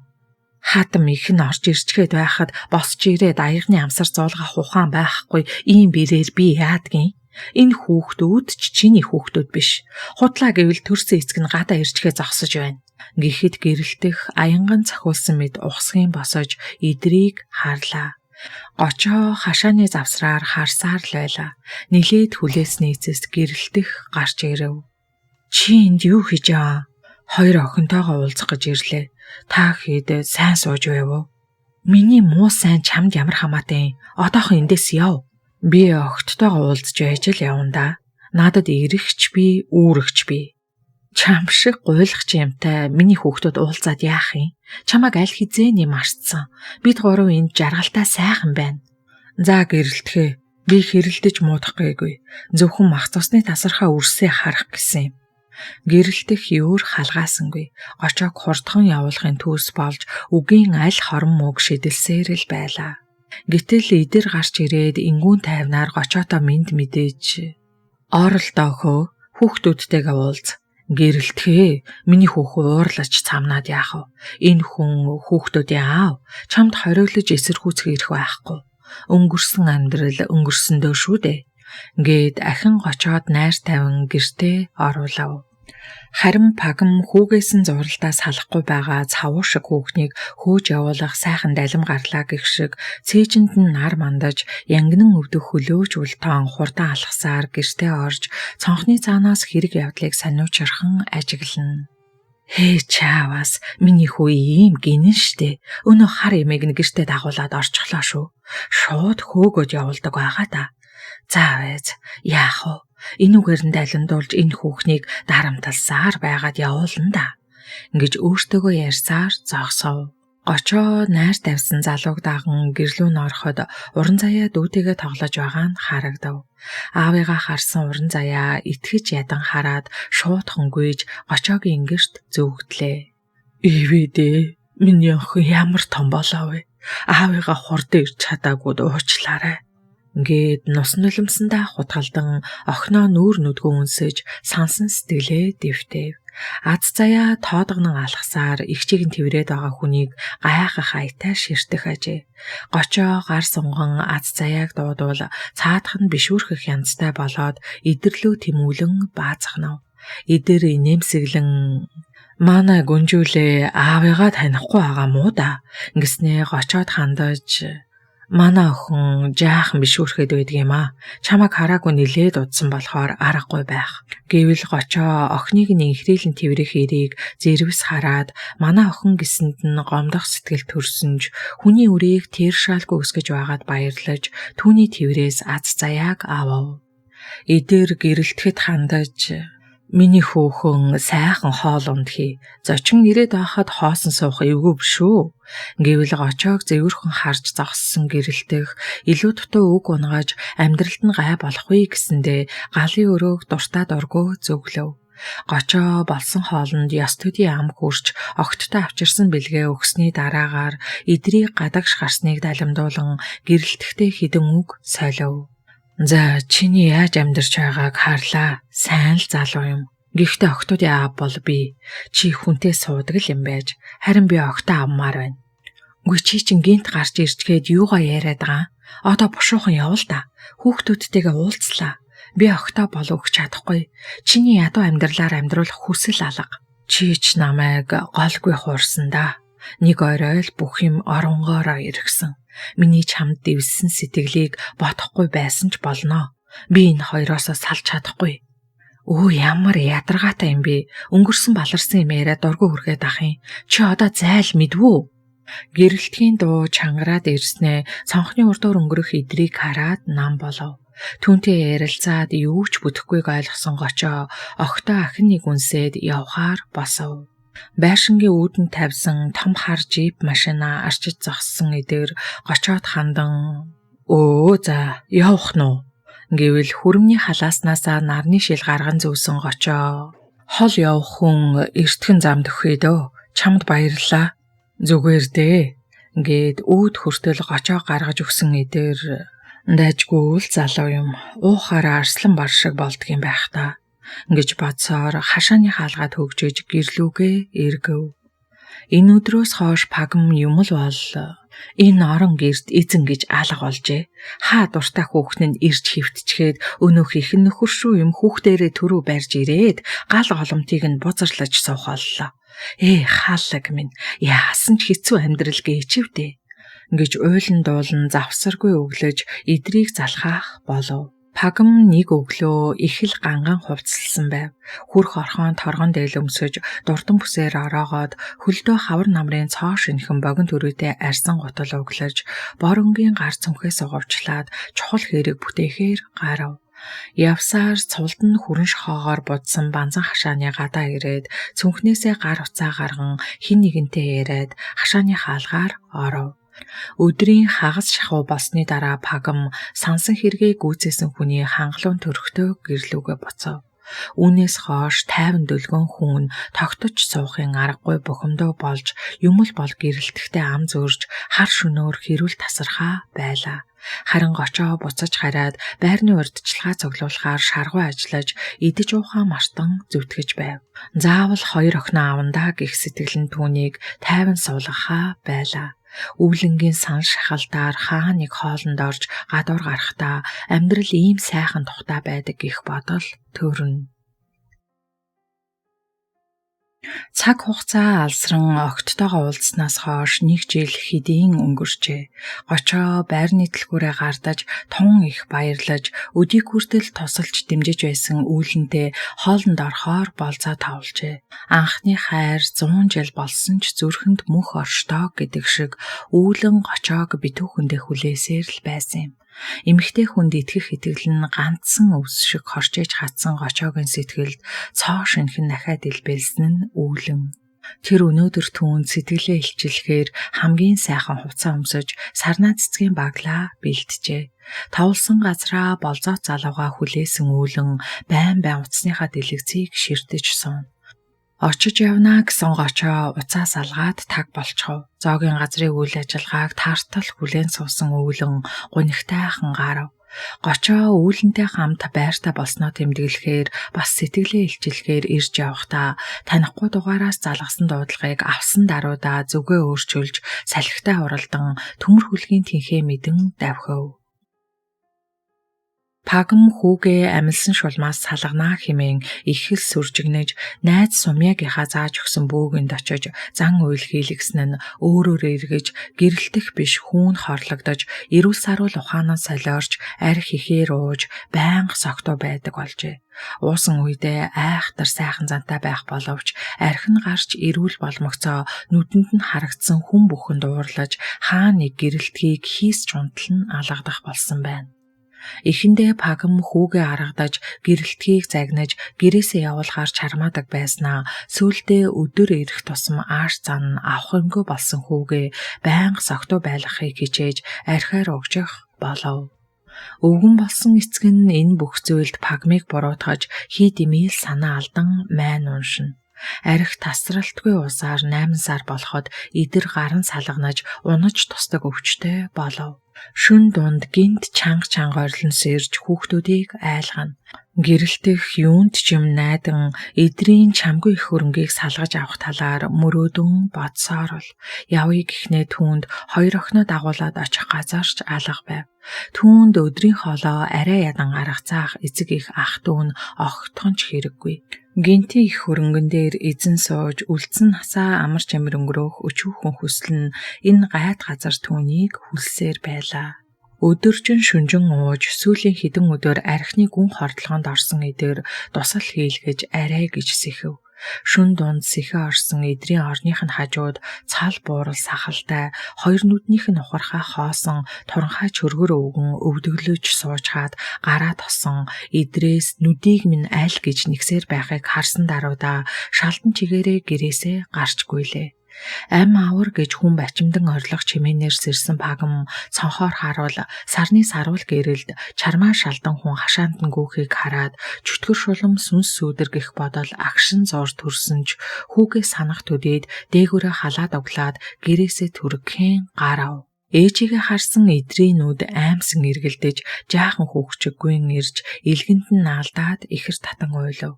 Хатам их нь орж ирчгээд байхад босч ирээд аягны амсар зуулгах ухаан байхгүй ийм бэрээр би яадгийн? Энэ хүүхдүүд ч чиний хүүхдүүд биш. Худлаа гэвэл төрсөн эцэг нь гадаа ирчгээ зогсож байна." Гэхэд гэрэлтэх аянган цохиулсан мэд ухсгийн босож эдрийг харлаа. Гочоо хашааны завсраар харсаар л байлаа. Нилээд хүлээсний эцэст гэрэлтэх гарч ирэв. "Чи энд юу хийж байгаа? Хоёр охинтойгоо уулзах гэж ирлээ. Та хэд сайн сууж байв уу? Миний муу сайн чамд ямар хамаатай? Одоохон эндээс яв. Би огттойгоо уулзж байж л явна да. Надад ирэгч би, үүрэгч би. Чам шиг гуйлах юмтай миний хүүхдүүд уулзаад яах юм? Чамайг аль хизээний марцсан. Бид гурав энд жаргалтай сайхан байна. За гэрэлтгэ. Би хэрэлдэж муудах гээгүй. Зөвхөн мах цусны тасархаа үрсээ харах гэсэн юм. Гэрэлтэх юур халгаасангүй. Очоог хурдхан явуулахын төс болж үгийн аль хорон мөг шидэлсээр л байлаа. Гэтэл идэр гарч ирээд ингүүн тайвнаар гочоотоо минд мэдээж. Оролдоо хөө хүүхдүүдтэйгээ уулз. Гэрэлтгэ. Миний хүүхэн уурлаж цамнаад яах вэ? Энэ хүн хүүхдүүдийн аав. Чамд хориглож эсэргүүцэх ирэх байхгүй. Өнгөрсөн амьдрал өнгөрсөндөө шүү дээ. Гээд ахин гочоод найр тавин гэртээ оруулав. Харин Пагам хүүгээс нь зуралдаа салахгүй байгаа цавуу шиг хүүхнийг хөөж явуулах сайхан далим гарлаа гэх шиг цээжинд нь нар мандаж янгинан өвдөх хөлөөж үлтэн хурдан алхасаар гэртээ орж цонхны цаанаас хэрэг явдлыг сануучрхан ажиглана. Хээ чаавас миний хүү ийм гинэн штэ. Өнөө хар эмээг нь гэртээ дагуулад орчихлоо шүү. Шууд хөөгөөд явуулдаг байгаа да. За вэз яах вэ? Энүүгээр нь далиндуулж энэ хүүхнийг дарамтласаар байгаад явуулна да. Ингэж өөртөөгөө ярьсаар зогсов. Гочоо найр тавьсан залууг даган гэрлүү н ороход уран заяа дүүтэйгээ тоглож байгаа нь харагдав. Аавыгаа харсан уран заяа итгэж ядан хараад шуудхан гүйж гочоогийн гэрт зөвгдлээ. Ивэдэ миний охин ямар том болоо вэ? Аавыгаа хурд ирч чадаагүй уучлаарай. Гээд нус нулимсандаа хутгалдан охиноо нүүр нүдгөө үнсэж сансан сэтгэлээ дэвтэв. Аз заяа тоодгонон алхасаар ихчийг нь тэврээд байгаа хүнийг гайхах айтай ширтэх ажээ. Гочоо гар сунган аз заяаг дуудвал цаадах нь бишүүрхэх янзтай болоод идэрлүү тэмүүлэн баазахнав. Идэр инээмсэглэн манай гүнжүүлээ аавыгаа танихгүй байгаа муу да. Ингэснээ гочоод хандаж манай охин жаахан бишүүрхэд байдаг юм аа. Чамайг хараагүй нилээд удсан болохоор аргагүй байх. Гэвэл гочоо охиныг нь инхрийлэн тэврэх эрийг зэрвс хараад манай охин гэсэнд нь гомдох сэтгэл төрсөнж хүний үрийг тэршаалгүй өсгөж байгаад баярлаж түүний тэврээс аз заяаг авав. Эдэр гэрэлтэхэд хандаж миний хүүхэн сайхан хоол ундхий. Зочин ирээд байхад хоосон суух эвгүй биш үү? Гэвэл гочоог зэвэрхэн харж зогссон гэрэлтэх илүү дутуу үг унгаж амьдралд нь гай болохгүй гэсэндээ галын өрөөг дуртаад оргоо зөвглөв. Гочоо болсон хоолнд ёс төдий ам хурч огттой авчирсан бэлгээ өгсний дараагаар идрийг гадагш гарсныг далимдуулан гэрэлтэхтэй хідэн үг солив. За чиний яаж амьдарч байгааг харлаа. Сайн л залуу юм. Гэхдээ охтуудын аав бол би. Чи хүнтэй суудаг л юм байж. Харин би охтоо авмаар байна. Үгүй чи чин гинт гарч ирчгээд юугаа яриад байгаа? Одоо бушуухан явал да. Хүүхдүүдтэйгээ уулзлаа. Би охтоо бол өгч чадахгүй. Чиний ядуу амьдралаар амьдруулах хүсэл алга. Чи ч намайг голгүй хуурсан да. Нэг орой л бүх юм оронгоороо иргсэн. Миний чамд дэвсэн сэтгэлийг бодохгүй байсан ч болно. Би энэ хоёроос салж чадахгүй. Өө ямар ядаргаатай юм бэ? Өнгөрсөн баларсан юм яриад дургүй хүргээд ах юм. Чи одоо зайл мэдвүү? Гэрэлтгийн дуу чангараад ирснээ цонхны урдуур өнгөрөх идрийг хараад нам болов. Түүнтэй ярилцаад юу ч бүтэхгүйг ойлгосон гочоо огтоо ахин нэг үнсээд явхаар босов. Байшингийн үүдэн тавьсан том хар жип машина арчиж зогссон эдэр гочоод хандан өө за явах нь гэвэл хүрмний халааснасаа нарны шил гарган зөөсөн гочоо хол явах хүн эртгэн замд өгөхэй дөө чамд баярлаа зүгээр дээ гээд үүд хүртэл гочоо гаргаж өгсөн эдэр дайжгүй л залуу юм уухаараа арслан бар шиг болдгийм байх та гэж бодсоор хашааны хаалгаад хөгжиж гэрлүүгээ эргэв. Энэ өдрөөс хойш Пагам юм л бол энэ орон гэрт эзэн гэж алга болжээ. Хаа дуртай хүүхэн нь ирж хөвтчгээд өнөөх их нөхөр шүү юм хүүхдээрээ төрөө барьж ирээд гал голомтыг нь бузарлаж суух боллоо. Хаалаг минь яасан ч хэцүү амьдрал гээчвдээ гэж уйлан дуулан завсаргүй өглөж идрийг залхаах болов. Пагам нэг өглөө их л ганган хувцалсан байв. Хүрх орхон торгон дээл өмсөж, дурдан бүсээр ороогоод хөлдөө хавар намрын цоо шинхэн богино төрөөтэй арьсан гутал өглөж, бор өнгийн гар цөмхөөс угавчлаад чухал хэрэг бүтээхээр гарав. Явсаар цувалд нь хүрэн шохоогоор будсан банзан хашааны гадаа ирээд цүнхнээсээ гар уцаа гарган хин нэгэнтэй яриад хашааны хаалгаар оров. Өдрийн хагас шахуу болсны дараа Пагам сансан хэрэгээ гүйцээсэн хүний хангалуун төрхтөө гэрлүүгээ буцав. Үүнээс хойш тайван дөлгөөн хүн тогтож суухын аргагүй бухимдоо болж юм л бол гэрэлтэхтэй ам зөөрж хар шөнөөр хэрүүл тасархаа байлаа. Харин гочоо буцаж хараад байрны урдчилгаа цуглуулахаар шаргуу ажиллаж идэж уухаа мартан зүтгэж байв. Заавал 2 охиноо авандаа гэх сэтгэл нь түүнийг тайван суулгахаа байлаа. Өвлөнгийн сан шахалдаар хаа нэг хоолнд орж гадуур гарахдаа амьдрал ийм сайхан тухтай байдаг гэх бодол төрнө. Цаг хугацаа алсран огттойгоо уулзснаас хойш 1 жил хэдийн өнгөрчээ. Гочоо байрны дэлгүүрээ гардаж, тун их баярлаж, өдийг хүртэл тусалж дэмжиж байсан үүлэнтэй хоолнд орохоор болзоо тавлжээ. Анхны хайр 100 жил болсон ч зүрхэнд мөх оршдоо гэдэг шиг үүлэн гочоог битүүхэндээ хүлээсээр л байсан юм. Эмэгтэй хүнд итгэх итгэл нь ганцсан өвс шиг хорчээж хатсан гочоогийн сэтгэлд цоо шинхэн дахиад илбэлсэн нь үүлэн. Тэр өнөөдөр түүнд сэтгэлээ илчилэхээр хамгийн сайхан хувцас өмсөж сарнаа цэцгийн баглаа бэлтжээ. Тавлсан газраа болзооц залууга хүлээсэн үүлэн байн утасныхаа дэлгэцийг ширтэж суун. Очиж явнаа гэсэн гочоо уцаас алгаад таг болчихов. Зоогийн газрын үйл ажиллагааг тартал хүлээн суусан үүлэн гунигтай хангарав. Гочоо үүлэнтэй хамт байртаа болсноо тэмдэглэхээр бас сэтгэлээ илчилэхээр ирж явахдаа танихгүй дугаараас залгасан дуудлагыг авсан даруйда зүгээ өөрчилж салхитай уралдан төмөр хүлгийн тэнхээ мэдэн давхив. Пагам хүүгээ амилсан шулмаас салганаа хэмээн их л сүржигнэж найз сумьягийнхаа зааж өгсөн бөөгэнд очиж зан уйл хийлгсэн нь өөрөөр эргэж гэрэлтэх биш хүүн хорлогдож эрүүл саруул ухаанаа солиорч арх ихээр ууж байнга согтуу байдаг болжээ. Уусан үедээ айхтар сайхан зантай байх боловч арх нь гарч эрүүл болмогцоо нүдэнд нь харагдсан хүн бүхэнд уурлаж хаа нэг гэрэлтгийг хийсч унтал нь алгадах болсон байна. Эхэндээ Пагам хүүгээ аргадаж гэрэлтгийг загнаж гэрээсээ явуулахаар чармаадаг байснаа сүүлдээ өдөр ирэх тусам ааш зан авах юмгүй болсон хүүгээ байнга согтуу байлгахыг хичээж архиар өгжих болов. Өвгөн болсон эцэг нь энэ бүх зүйлд Пагмыг буруутгаж хий дэмийл санаа алдан майн уншина. Арх тасралтгүй усаар 8 сар болоход идэр гарын салганаж унаж тусдаг өвчтэй болов. Шүн дунд гинт чанга ойрлон сэрж хүүхдүүдийг айлгана. Гэрэлтэх юунд ч юм найдан эдрийн чамгүй их хөрөнгийг салгаж авах талаар мөрөөдөн бодсоор л явъя гэхнээ түүнд 2 охиноо дагуулад очих газарч алга байв. Түүнд өдрийн хоолоо арай ядан гаргацаах эцэг их ах дүү нь огтхон ч хэрэггүй. Гинти их хөрөнгөн дээр эзэн сууж үлдсэн насаа амар чамир өнгөрөөх өчүүхэн хүсэл нь энэ гайд газар түүнийг хүлсээр байлаа. Өдөржин шүнжин ууж сүүлийн хэдэн өдөр архины гүн хордлогонд орсон эдэр тусал хийлгэж арай гэж сэхэв. Шүн дунд сэхэ орсон эдрийн орных нь хажууд цал буурал сахалтай 2 нүднийх нь ухархай хоосон туранхай чөргөр өвгөн өвдөглөж суучгаад гараа тосон эдрээс нүдийг минь аль гэж нэгсээр байхыг харсан даруйда шалдан чигээрээ гэрээсээ гарч гуйлээ. Ам авар гэж хүн бачимдан орилох чимээнээр сэрсэн Пагам цонхоор харуул сарны саруул гэрэлд чармаа шалдан хүн хашаанд нь гүүхийг хараад чөтгөр шулам сүнс сүудэр гэх бодол агшин зур төрсөн ч хүүгээ санах төдийд дээгүүрээ халаад оглаад гэрээсээ түргхэн гарав. Ээжигээ харсан эдрийн нүд аимсан эргэлдэж жаахан хүүхчиггүйн ирж илгэнд нь наалдаад ихэр татан уйлав.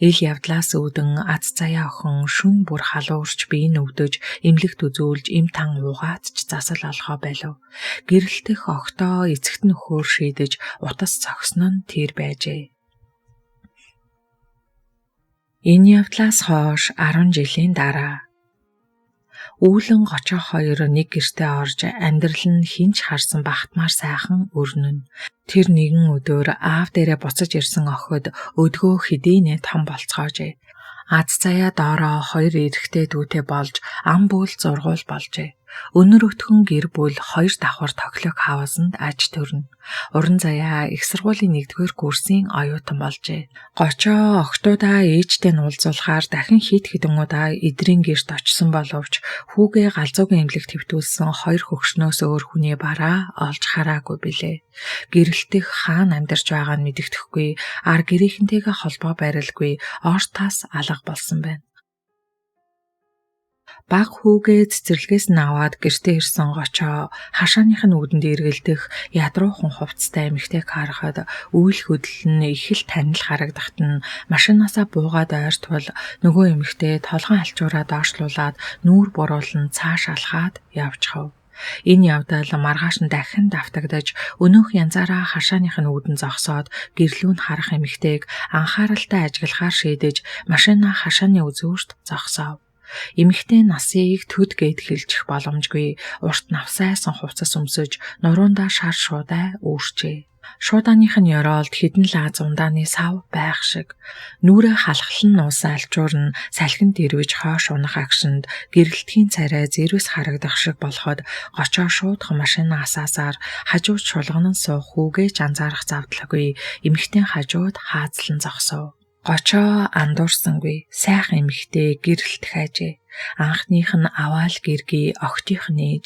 Ил явдлаас үүдэн аз заяа охин шүн бүр халуурч биеийн өвдөж эмлэгт үзүүлж эм тан уугаад ч засал олгоо байлав. Гэрэлтэх октоо эцэгт нь хөөр шийдэж утас цогсон нь тэр байжээ. Энэ явдлаас хойш 10 жилийн дараа Үүлэн гочоо хоёр нэг гэртээ орж амьдрал нь хинч харсан багтмаар сайхан өрнөн. Тэр нэгэн өдөр аав дээрээ буцаж ирсэн охид өдгөө хэдийнэ том болцоожээ. Аз заяа доороо хоёр эрэгтэй дүүтэй болж ам бүл зургуул болжээ. Өнөр өтгөн гэр бүл хоёр давхар тоглох хаваасанд аж төрнө. Уран заяа их сургуулийн 1-р курсын оюутан болжээ. Гочоо охтуудаа ээжтэй нь уулзуулахаар дахин хит хитэн удаа эдрийн гэрт очсон боловч хүүгээ галзуугийн эмнэлэг твтүүлсэн хоёр хөгшнөөс өөр хүний бараа олж хараагүй билээ. Гэрэлтэх хаана амьдарч байгааг нь мэддэхгүй, ар гэрийнхэнтэйгээ холбоо барилгүй, ортаас алга болсон байна. Баг хүүгээ цэцэрлэгээс нь аваад гэртээ ирсэн гочоо хашааных нь үүдэнд эргэлдэх ядруухан хувцастай эмэгтэйг харахад үйл хөдлөл нь их л танил харагдахт нь машинаасаа буугаад ойртвол нөгөө эмэгтэй толгойн алчуураа доошлуулад нүүр буруулан цааш алхаад явчихав. Энэ явдал маргааш нь дахин давтагдаж өнөөх янзаараа хашааных нь үүдэн зогсоод гэрлүүн харах эмэгтэйг анхааралтай ажиглахаар шийдэж машина хашааны үзүүрт зогсов. Эмэгтэй насыг төд гээд хэлчих боломжгүй урт навсайсан хувцас өмсөж нуруундаа шар шуудай үүрчээ. Шуудааных нь ёроолд хідэн лааз ундааны сав байх шиг нүрээ халахлан нуусан алчуур нь салхинд ирвэж хойш унах агшинд гэрэлтгийн царай зэрвэс харагдах шиг болоход гочоо шуудхан машина асаасаар хажууд шулганан суух хүүгээ ч анзаарах завдлаггүй эмэгтэй хажууд хаазлан зогсов. Гочоо андуурсангүй сайхан эмэгтэй гэрэлт хайжээ. Анхных нь аваал гэргий охтынх нээж.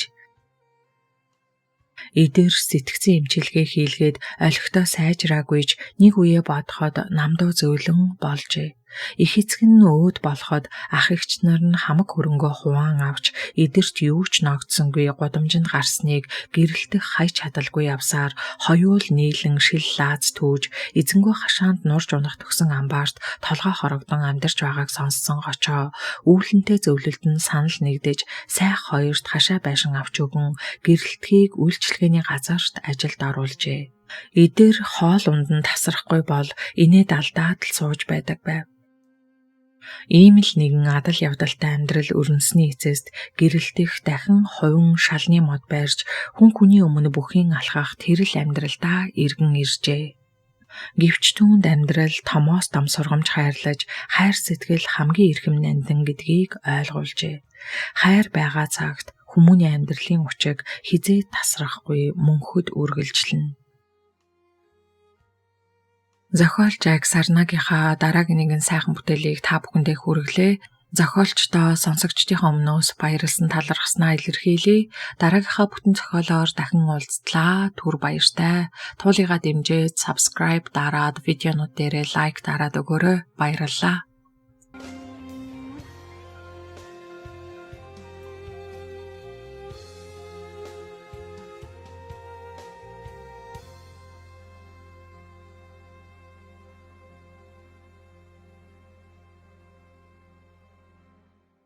Эдэр сэтгцэн эмчилгээ хийлгээд олигтой сайжраагүйж нэг үе бодоход намдуу зөөлөн болжээ. Их эцэг нь өөд болоход ах эгч нар нь хамаг хөрөнгөө хуваан авч эдэрт юу ч ногдсонгүй гудамжинд гарсныг гэрэлтэх хай чадалгүй явсаар хоёул нийлэн шил лааз түүж эзэнгөө хашаанд нурж унах төгсөн амбаарт толгой хорогдон амьдарч байгааг сонссон гочоо үүлэнтэй зөвлөлд нь санал нэгдэж сайх хоёрт хашаа байшин авч өгөн гэрэлтгийг үйлчлэгээний газарт ажилд оруулжээ. Эдэр хоол ундан тасрахгүй бол инээд алдаад л сууж байдаг байв. Ийм л нэгэн адал явдалтай амьдрал өрнөсний эцэст гэрэлтэх дахин хувин шалны мод байрж хүн хүний өмнө бүхийн алхах тэрл амьдралдаа иргэн иржээ. Гэвч түүнд амьдрал томоос том сургамж хайрлаж хайр сэтгэл хамгийн эрхэм нандин гэдгийг ойлгуулжээ. Хайр байгаа цагт хүмүүний амьдралын учиг хизээ тасрахгүй мөнхөд үргэлжлэнэ. Зохиолч Аг Сарнагийнхаа дараагийн нэгэн сайхан бүтээлийг та бүхэндээ хүргэлээ. Зохиолчдоо сонсогчдийнхаа өмнөөс баярлсан талархснаа илэрхийлье. Дараагийнхаа бүтэн зохиолоор дахин уулзтлаа. Түр баяртай. Туулыгаа дэмжиж, subscribe дараад, видеонууд дээрээ лайк дараад өгөөрэй. Баярлалаа.